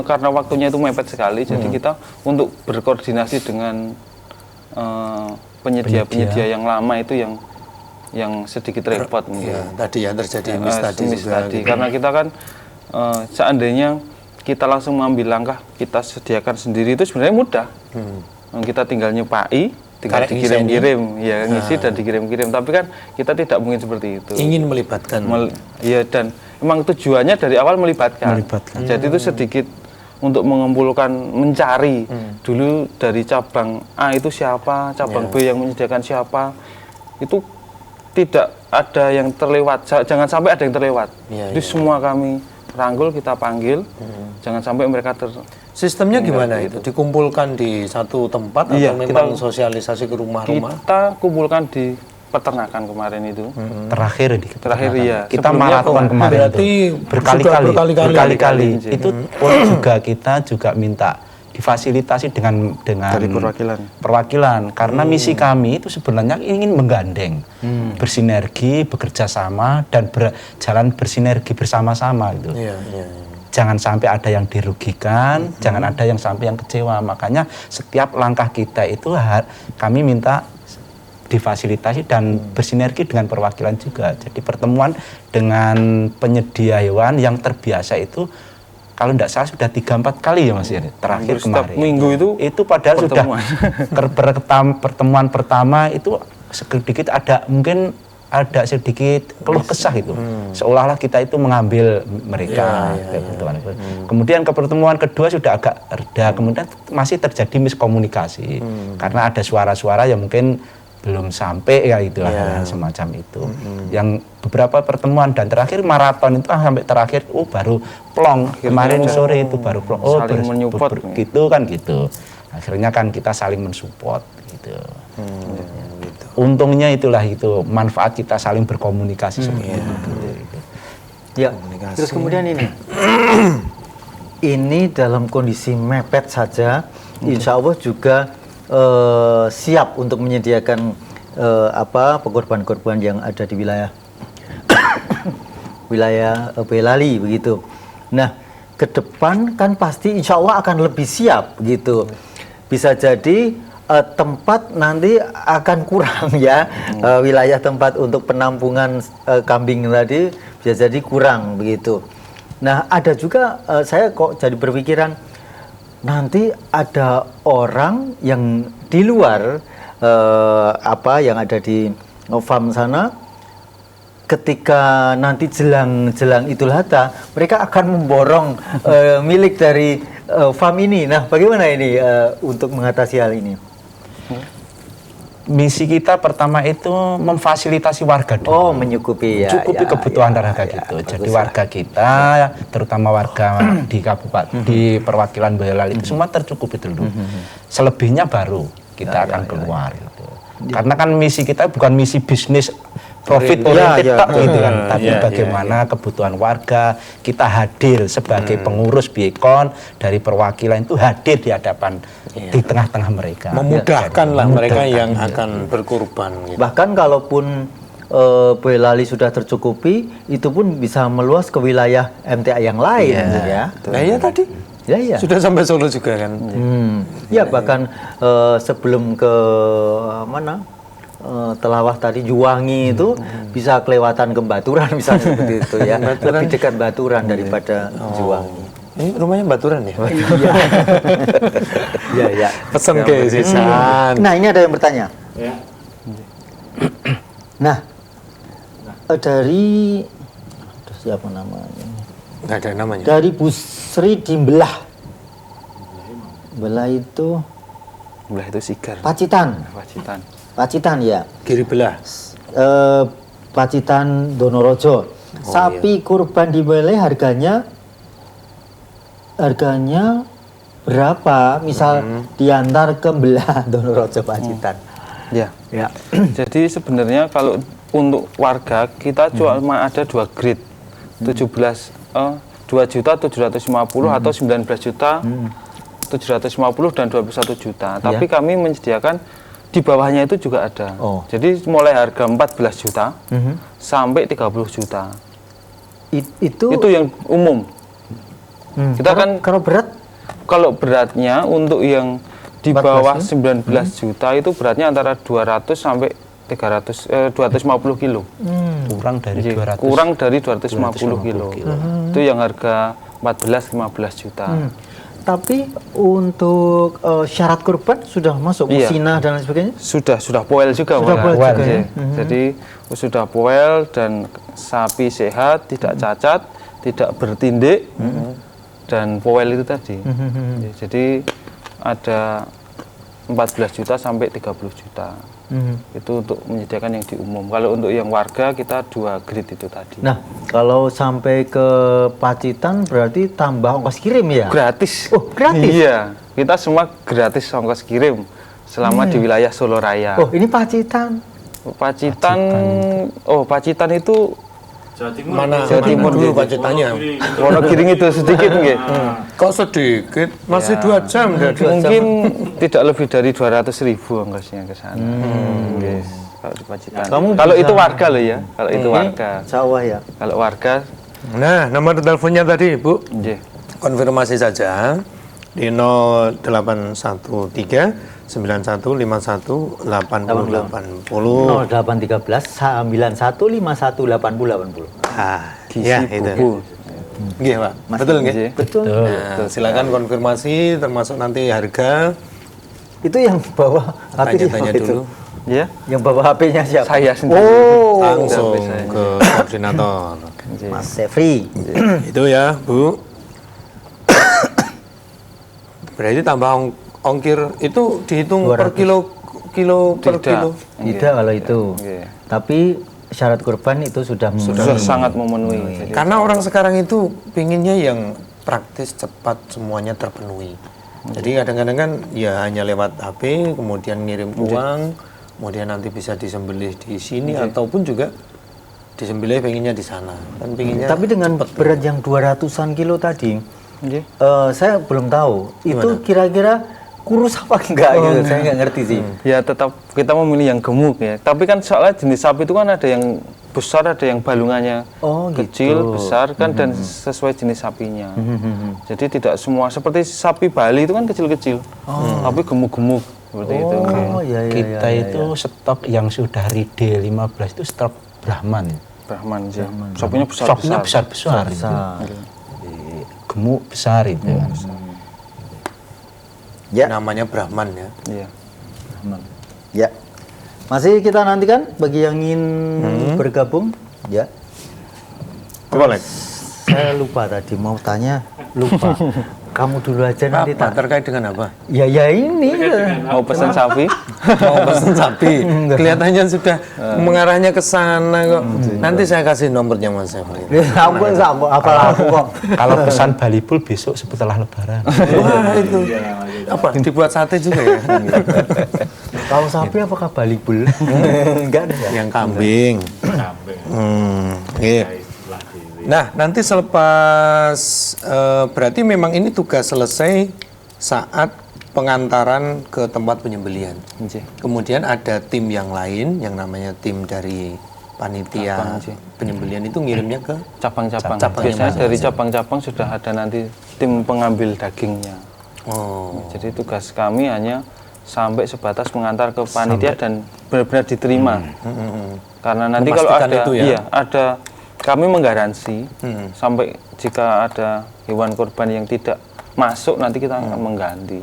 karena waktunya itu mepet sekali, jadi kita untuk berkoordinasi dengan penyedia yang lama itu yang sedikit repot Ya, tadi yang terjadi miss tadi miss juga. tadi. Karena kita kan seandainya kita langsung mengambil langkah kita sediakan sendiri itu sebenarnya mudah. Kita tinggal nyepai, tinggal Kayak dikirim-kirim, ya ngisi dan dikirim-kirim. Tapi kan kita tidak mungkin seperti itu. Ingin melibatkan. Iya, dan memang tujuannya dari awal melibatkan. Jadi itu sedikit untuk mengumpulkan, mencari dulu dari cabang A itu siapa, cabang B yang menyediakan siapa, itu tidak ada yang terlewat. Jangan sampai ada yang terlewat. Jadi semua kami rangkul, kita panggil, jangan sampai mereka Sistemnya gimana itu? Dikumpulkan di satu tempat Iya, atau memang sosialisasi ke rumah-rumah? Kita kumpulkan di peternakan kemarin itu. Terakhir iya. kita Sebelumnya maraton kemarin berarti itu sudah berkali-kali. itu pun juga kita juga minta difasilitasi dengan Dari perwakilan. karena misi kami itu sebenarnya ingin menggandeng, bersinergi, bekerja sama dan berjalan bersinergi bersama-sama gitu. Iya. Jangan sampai ada yang dirugikan, jangan ada yang sampai yang kecewa. Makanya setiap langkah kita itu kami minta difasilitasi dan bersinergi dengan perwakilan juga. Jadi pertemuan dengan penyedia hewan yang terbiasa itu kalau tidak salah sudah 3-4 kali ya Mas ya, terakhir Setiap kemarin. minggu itu padahal pertemuan. sudah pertemuan pertama itu sedikit ada sedikit keluh kesah itu. Seolah-olah kita itu mengambil mereka. Kemudian ke pertemuan kedua sudah agak reda, kemudian masih terjadi miskomunikasi. Karena ada suara-suara yang mungkin belum sampai ya itu semacam itu. Yang beberapa pertemuan dan terakhir maraton itu sampai terakhir baru plong. Kemarin sore itu baru plong. Saling menyupport gitu kan gitu. Akhirnya kan kita saling mensupport gitu. Untungnya itulah itu manfaat kita saling berkomunikasi seperti itu. Ya. Terus kemudian ini dalam kondisi mepet saja, insya Allah juga siap untuk menyediakan korban-korban yang ada di wilayah Boyolali begitu. Nah, ke depan kan pasti insya Allah akan lebih siap gitu. Bisa jadi tempat nanti akan kurang ya, wilayah tempat untuk penampungan kambing tadi bisa jadi kurang begitu. Nah, ada juga saya kok jadi berpikiran nanti ada orang yang di luar yang ada di farm sana, ketika nanti jelang Idul Adha mereka akan memborong milik dari farm ini. Nah, bagaimana ini untuk mengatasi hal ini? Misi kita pertama itu memfasilitasi warga dulu. Oh, menyukupi Cukupi kebutuhan warga gitu. Jadi warga kita, terutama warga di kabupaten, di perwakilan Boyolali itu semua tercukupi dulu. Selebihnya baru kita akan keluar gitu. Karena kan misi kita bukan misi bisnis profit oriented gitu kan, tapi bagaimana kebutuhan warga, kita hadir sebagai pengurus Biekon dari perwakilan itu hadir di hadapan di tengah-tengah mereka. Memudahkan lah mereka yang akan berkorban. Gitu. Bahkan kalaupun Boyolali sudah tercukupi, itu pun bisa meluas ke wilayah MTA yang lain, ya. Nah, ya tadi. Ya. Sudah sampai Solo juga kan. Ya, bahkan sebelum ke Telawah tadi Juwangi itu bisa kelewatan ke Baturan misalnya seperti itu ya. Lebih dekat Baturan daripada Juwangi. Ini rumahnya Baturan ya? Iya. Pesan ke Sisan. Nah, ini ada yang bertanya. Ya. Nah, dari siapa namanya? Nggak ada namanya. Dari Bu Sri di Belah. Belah itu Sigar. Pacitan ya. Kiri belah. Pacitan Donorojo. Sapi kurban di Boyolali harganya berapa? Misal diantar ke Belah Donorojo Pacitan. Ya. Jadi sebenarnya kalau untuk warga kita cuma ada 2 grade. 2.750.000 atau 19.750.000 dan 21 juta. Tapi kami menyediakan di bawahnya itu juga ada. Jadi mulai harga 14 juta sampai 30 juta. Itu yang umum. Kita kalau beratnya untuk yang di bawah 19 juta itu beratnya antara 200 sampai 250 kilo. Kurang dari 250 kilo. Itu yang harga 14-15 juta. Tapi untuk syarat kurban sudah masuk musinah dan lain sebagainya? Sudah poel juga. Jadi sudah poel dan sapi sehat, tidak cacat, tidak bertindik dan poel itu tadi. Jadi ada 14 juta sampai 30 juta. Itu untuk menyediakan yang di umum. Kalau untuk yang warga kita 2 grade itu tadi. Nah, kalau sampai ke Pacitan berarti tambah ongkos kirim ya? Gratis. Oh, gratis? Iya, kita semua gratis ongkos kirim selama di wilayah Solo Raya. Oh, ini Pacitan itu Jawa Timur. Jawa Timur dulu Pacitannya. Wonogiring itu sedikit nggih. Kok sedikit? Masih 2 jam. Mungkin tidak lebih dari 200.000 ongkosnya ke sana. Kalau di Pacitan. Kalau itu warga loh ya. Kalau itu warga. Sawah ya. Kalau warga. Nah, nomor teleponnya tadi, Bu. Nggih. Konfirmasi saja di 0813 9151 80 80. 0813 9151 80 80. Gizi Ya, itu. buku. Nggih, Pak. Betul nggih? Betul. Nah, silakan konfirmasi termasuk nanti harga. Itu yang bawa HP Tanya-tanya siapa itu? dulu. Ya, Yang bawa HP-nya siapa? saya sendiri. Oh, Langsung Bisa. ke koordinator. Mas Sefri. Itu ya, Bu. Berarti tambah ongkir itu dihitung per 200. kilo per Tidak. kilo. Tidak kalau itu. Iya. Tapi syarat kurban itu sudah Sudah sangat memenuhi. Jadi, Karena orang sekarang itu pinginnya yang praktis, cepat, semuanya terpenuhi. Jadi kadang-kadang kan ya hanya lewat HP, kemudian ngirim uang, kemudian nanti bisa disembelih di sini ataupun juga disembelih pengennya di sana. Kan pengennya Tapi dengan berat yang 200-an kilo tadi, Nggih. saya belum tahu itu kira-kira kurus apa enggak gitu. Saya nggak ngerti sih. Ya tetap kita memilih yang gemuk ya. Tapi kan soalnya jenis sapi itu kan ada yang besar, ada yang balungannya Oh, kecil, gitu. besar kan dan sesuai jenis sapinya. Jadi tidak semua seperti sapi Bali itu kan kecil-kecil, tapi gemuk-gemuk seperti itu. Oh, iya iya. Kita itu stok yang sudah ride 15 itu stok Brahman. Brahman sih. Sapinya Stoknya besar-besar. besar-besar. itu. Gemuk besar itu. Ya. namanya Brahman ya. Iya. Ya. Masih kita nantikan bagi yang ingin bergabung, ya. Coba Lex. Saya lupa tadi mau tanya, lupa. Kamu dulu aja nanti Apa tak. terkait dengan apa? Ya ya ini. Mau pesan sapi? Mau pesen sapi. Kelihatannya sudah mengarahnya ke sana kok. Nanti saya kasih nomornya Mas Sefri. Ampun, apalah aku kok. Kalau pesan Bali Bull besok setelah Lebaran. Wah, itu. Apa? Dibuat sate juga ya? Kalau sapi apakah balibul? Enggak ada ya. Yang kambing. Kambing. Iya. Nah, nanti selepas berarti memang ini tugas selesai saat pengantaran ke tempat penyembelihan. Nggih. Kemudian ada tim yang lain yang namanya tim dari panitia penyembelihan itu ngirimnya ke Cabang-cabang. Cabangnya Biasanya dari cabang-cabang sudah ada nanti tim pengambil dagingnya. oh Jadi tugas kami hanya sampai sebatas mengantar ke panitia dan benar-benar diterima. Karena nanti kalau Memastikan ada, itu ya? iya ada, kami menggaransi sampai jika ada hewan kurban yang tidak masuk nanti kita akan mengganti.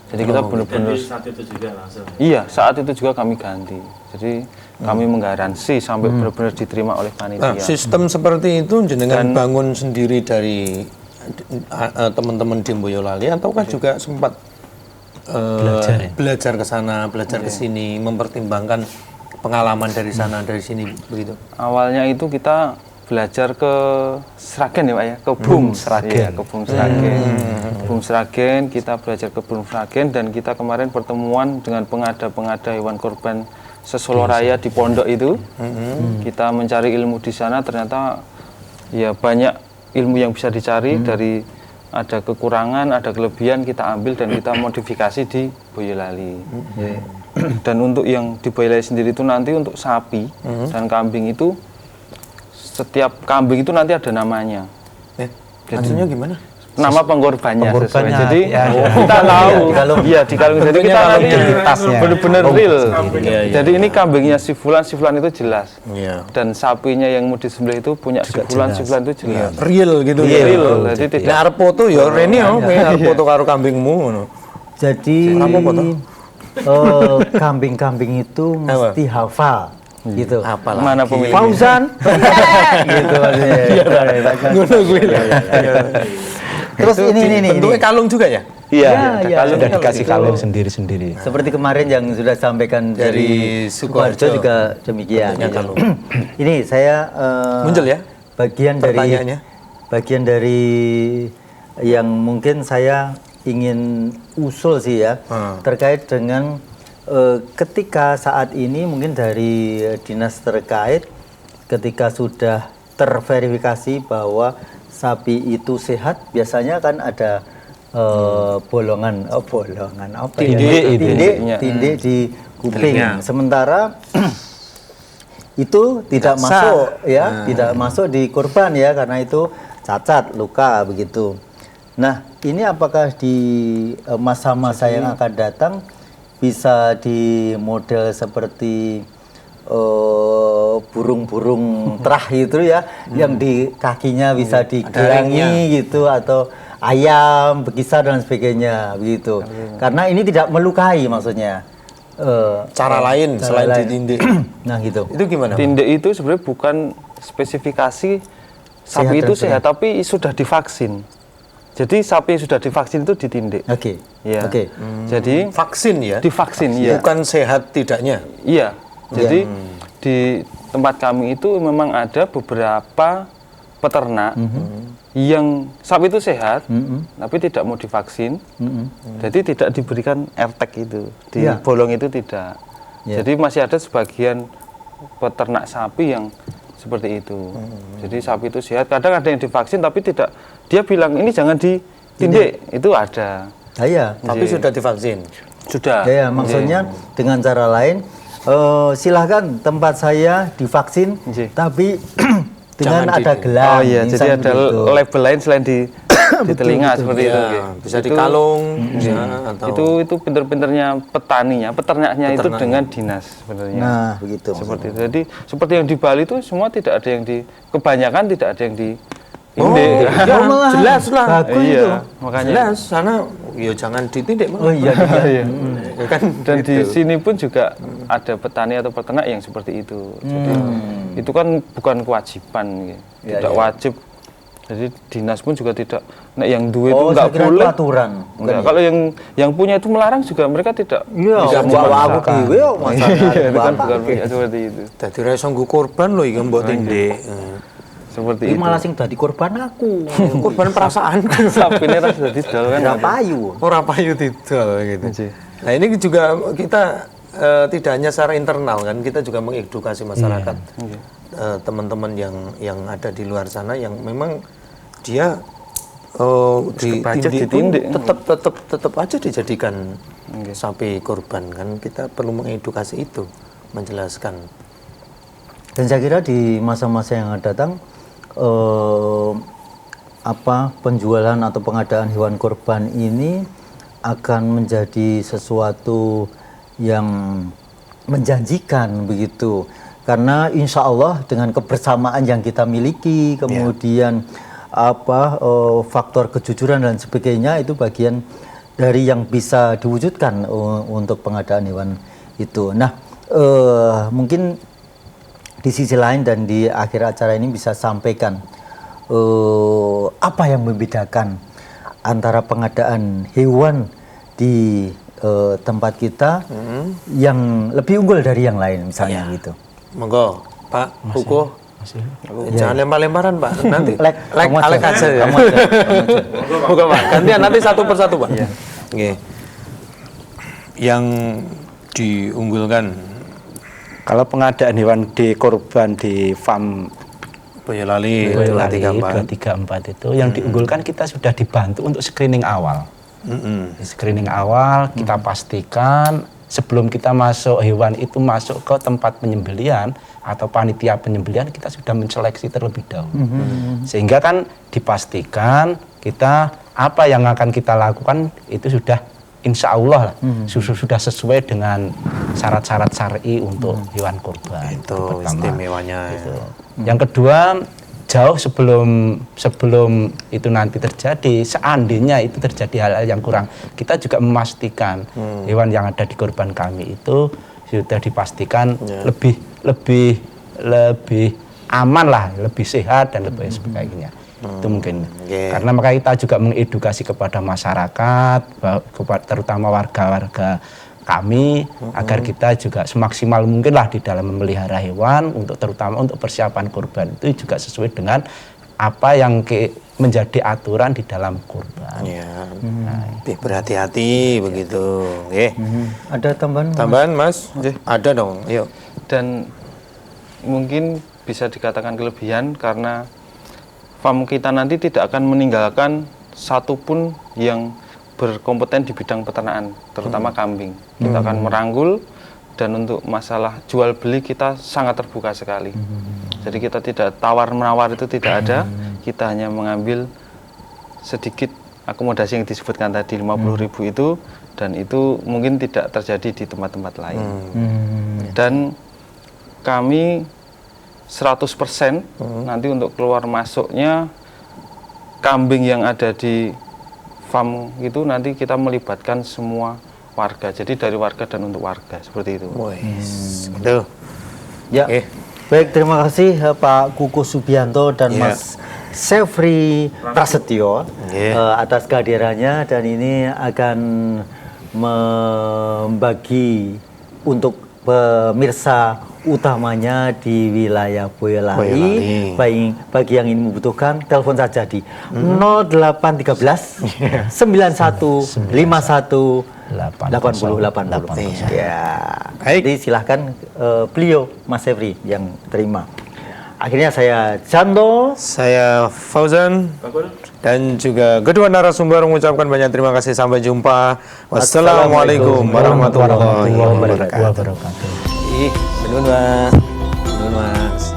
Jadi kita benar-benar Jadi saat itu juga langsung. iya saat itu juga kami ganti. Jadi kami menggaransi sampai benar-benar diterima oleh Nah, panitia. sistem seperti itu jenengan bangun sendiri dari teman-teman di Boyolali ataukah juga sempat belajar ke sana, belajar ke sini, mempertimbangkan pengalaman dari sana dari sini begitu. Awalnya itu kita belajar ke Sragen ya Pak ya, ke BUM Sragen. Iya, ke BUM Sragen. BUM Sragen, kita belajar ke BUM Sragen dan kita kemarin pertemuan dengan pengada-pengada hewan kurban Sesolo Raya di Pondok itu. Kita mencari ilmu di sana, ternyata ya banyak ilmu yang bisa dicari dari ada kekurangan, ada kelebihan kita ambil dan kita modifikasi di Boyolali. Dan untuk yang di Boyolali sendiri itu nanti untuk sapi dan kambing itu setiap kambing itu nanti ada namanya. Maksudnya gimana? Nama pengkorbannya sesuai. Pengkorbannya, Jadi ya, kita tahu. Iya, di kalung. Jadi kita nanti identitasnya. benar-benar real. Iya, iya. Jadi ini kambingnya si fulan itu jelas. Iya. Dan sapinya yang mau disembelih itu punya si fulan itu jelas. Real gitu ya. Real. Jadi tidak Nah, arep foto ya Reni yo, arep foto karo kambingmu ngono. Jadi Apa foto? kambing-kambing itu mesti hafal gitu. Apalah. mana pemilik. Fauzan gitu maksudnya. Ngono kuwi. Terus ini Bentuknya kalung juga ya? Iya, iya. Sudah Kalau dikasih itu, kalung sendiri-sendiri. seperti kemarin yang sudah sampaikan Dari dari Sukoharjo. Sukoharjo juga demikian. Bentuknya gitu. kalung. Ini saya Muncul ya? bagian dari yang mungkin saya ingin usul sih ya terkait dengan ketika saat ini mungkin dari dinas terkait ketika sudah terverifikasi bahwa sapi itu sehat, biasanya kan ada bolongan apa ya? Tindik di kuping. Sementara itu tidak masuk ya, tidak masuk di kurban ya karena itu cacat, luka begitu. Nah, ini apakah di masa-masa yang akan datang bisa di model seperti burung-burung terah gitu ya, yang di kakinya bisa digelangi gitu, atau ayam, bekisar dan sebagainya begitu. Karena ini tidak melukai maksudnya. Cara lain selain lain. ditindih. Nah gitu. Itu gimana? Tindik itu sebenarnya bukan spesifikasi sapi itu sehat, tapi sudah divaksin. Jadi sapi yang sudah divaksin itu ditindik. Oke. Ya. Oke. Jadi Vaksin ya? divaksin, ya. Bukan sehat tidaknya. Iya. Jadi di tempat kami itu memang ada beberapa peternak yang sapi itu sehat, tapi tidak mau divaksin. Jadi tidak diberikan AirTag itu, di bolong itu tidak. Jadi masih ada sebagian peternak sapi yang seperti itu. Jadi sapi itu sehat. Kadang ada yang divaksin tapi tidak. Dia bilang ini jangan ditindik. Itu ada. Iya. Tapi sudah divaksin. Sudah. Ya, maksudnya dengan cara lain, silahkan tempat saya divaksin, tapi dengan ada gelang. Oh iya, jadi ada label lain selain di telinga seperti itu. Bisa dikalung, Itu pinter-pinternya petaninya, peternaknya itu dengan dinas sebenarnya. Nah, begitu. Seperti itu. Jadi seperti yang di Bali itu semua tidak ada yang kebanyakan tidak ada yang di jelas lah. Bagus iya, itu. makanya. Jelas, sana ya jangan ditindik. Oh iya. Ya kan, dan di sini pun juga ada petani atau peternak yang seperti itu. Jadi, itu kan bukan kewajiban, tidak wajib. Jadi dinas pun juga tidak. Nah, yang duit itu nggak boleh. Aturan. Enggak. Kalau yang punya itu melarang juga mereka tidak. Iya, bawa aku dewe kok masalah. Itu kan bukan seperti itu. Dadi ra iso nggo korban lho iki mbok tindik. Seperti Ini itu. malah sing dadi korban aku. Korban perasaan. Sapine ras dadi dol kan. Ora payu. Ora payu didol gitu. Nah, ini juga kita tidak hanya secara internal kan, kita juga mengedukasi masyarakat. Teman-teman yang ada di luar sana yang memang dia ditindik tetap aja dijadikan sapi korban kan. Kita perlu mengedukasi itu, menjelaskan. Dan saya kira di masa-masa yang akan datang, penjualan atau pengadaan hewan korban ini akan menjadi sesuatu yang menjanjikan begitu. Karena insya Allah dengan kebersamaan yang kita miliki, kemudian faktor kejujuran dan sebagainya, itu bagian dari yang bisa diwujudkan untuk pengadaan hewan itu. Nah, mungkin di sisi lain dan di akhir acara ini bisa sampaikan apa yang membedakan antara pengadaan hewan di tempat kita yang lebih unggul dari yang lain misalnya gitu. Monggo, Pak Kukuh. Jangan lempar-lemparan, Pak. Nanti Alek aja ya. Bukan, Pak. Gantian nanti satu persatu, Pak. Oke. Yang diunggulkan Kalau pengadaan hewan di korban di farm Boyolali 234 itu yang diunggulkan, kita sudah dibantu untuk screening awal. Screening awal kita pastikan sebelum kita masuk hewan itu masuk ke tempat penyembelihan atau panitia penyembelihan, kita sudah menseleksi terlebih dahulu. Sehingga kan dipastikan kita apa yang akan kita lakukan itu sudah insya Allah sudah sesuai dengan syarat-syarat syar'i untuk hewan kurban. Itu istimewanya. Gitu. Yang kedua, jauh sebelum itu nanti terjadi, seandainya itu terjadi hal-hal yang kurang, kita juga memastikan hewan yang ada di korban kami itu sudah dipastikan lebih aman lah, lebih sehat dan lebih sebagainya. Itu mungkin karena maka kita juga mengedukasi kepada masyarakat, terutama warga-warga kami, agar kita juga semaksimal mungkin lah di dalam memelihara hewan, terutama untuk persiapan kurban itu juga sesuai dengan apa yang menjadi aturan di dalam kurban. Lebih berhati-hati begitu. Ada tambahan Mas? Ada dong. Yuk. Dan mungkin bisa dikatakan kelebihan karena farm kita nanti tidak akan meninggalkan satupun yang berkompeten di bidang peternakan, terutama kambing. Kita akan merangkul, dan untuk masalah jual beli kita sangat terbuka sekali. Jadi kita tidak tawar-menawar, itu tidak ada. Kita hanya mengambil sedikit akomodasi yang disebutkan tadi 50.000 itu, dan itu mungkin tidak terjadi di tempat-tempat lain. Dan kami 100% nanti untuk keluar masuknya kambing yang ada di farm itu nanti kita melibatkan semua warga. Jadi dari warga dan untuk warga seperti itu. Gitu. Ya. Baik, terima kasih Pak Kuku Subianto dan Mas Sefri Prasetyo atas kehadirannya, dan ini akan membagi untuk pemirsa utamanya di wilayah Boyolali. Bagi yang ingin membutuhkan, telepon saja di 0813 91 51 80. Ya. Jadi silahkan beliau Mas Sefri yang terima. Akhirnya saya Cando, saya Fauzan, dan juga kedua narasumber mengucapkan banyak terima kasih. Sampai jumpa. Wassalamualaikum warahmatullahi wabarakatuh. Benar, Mas.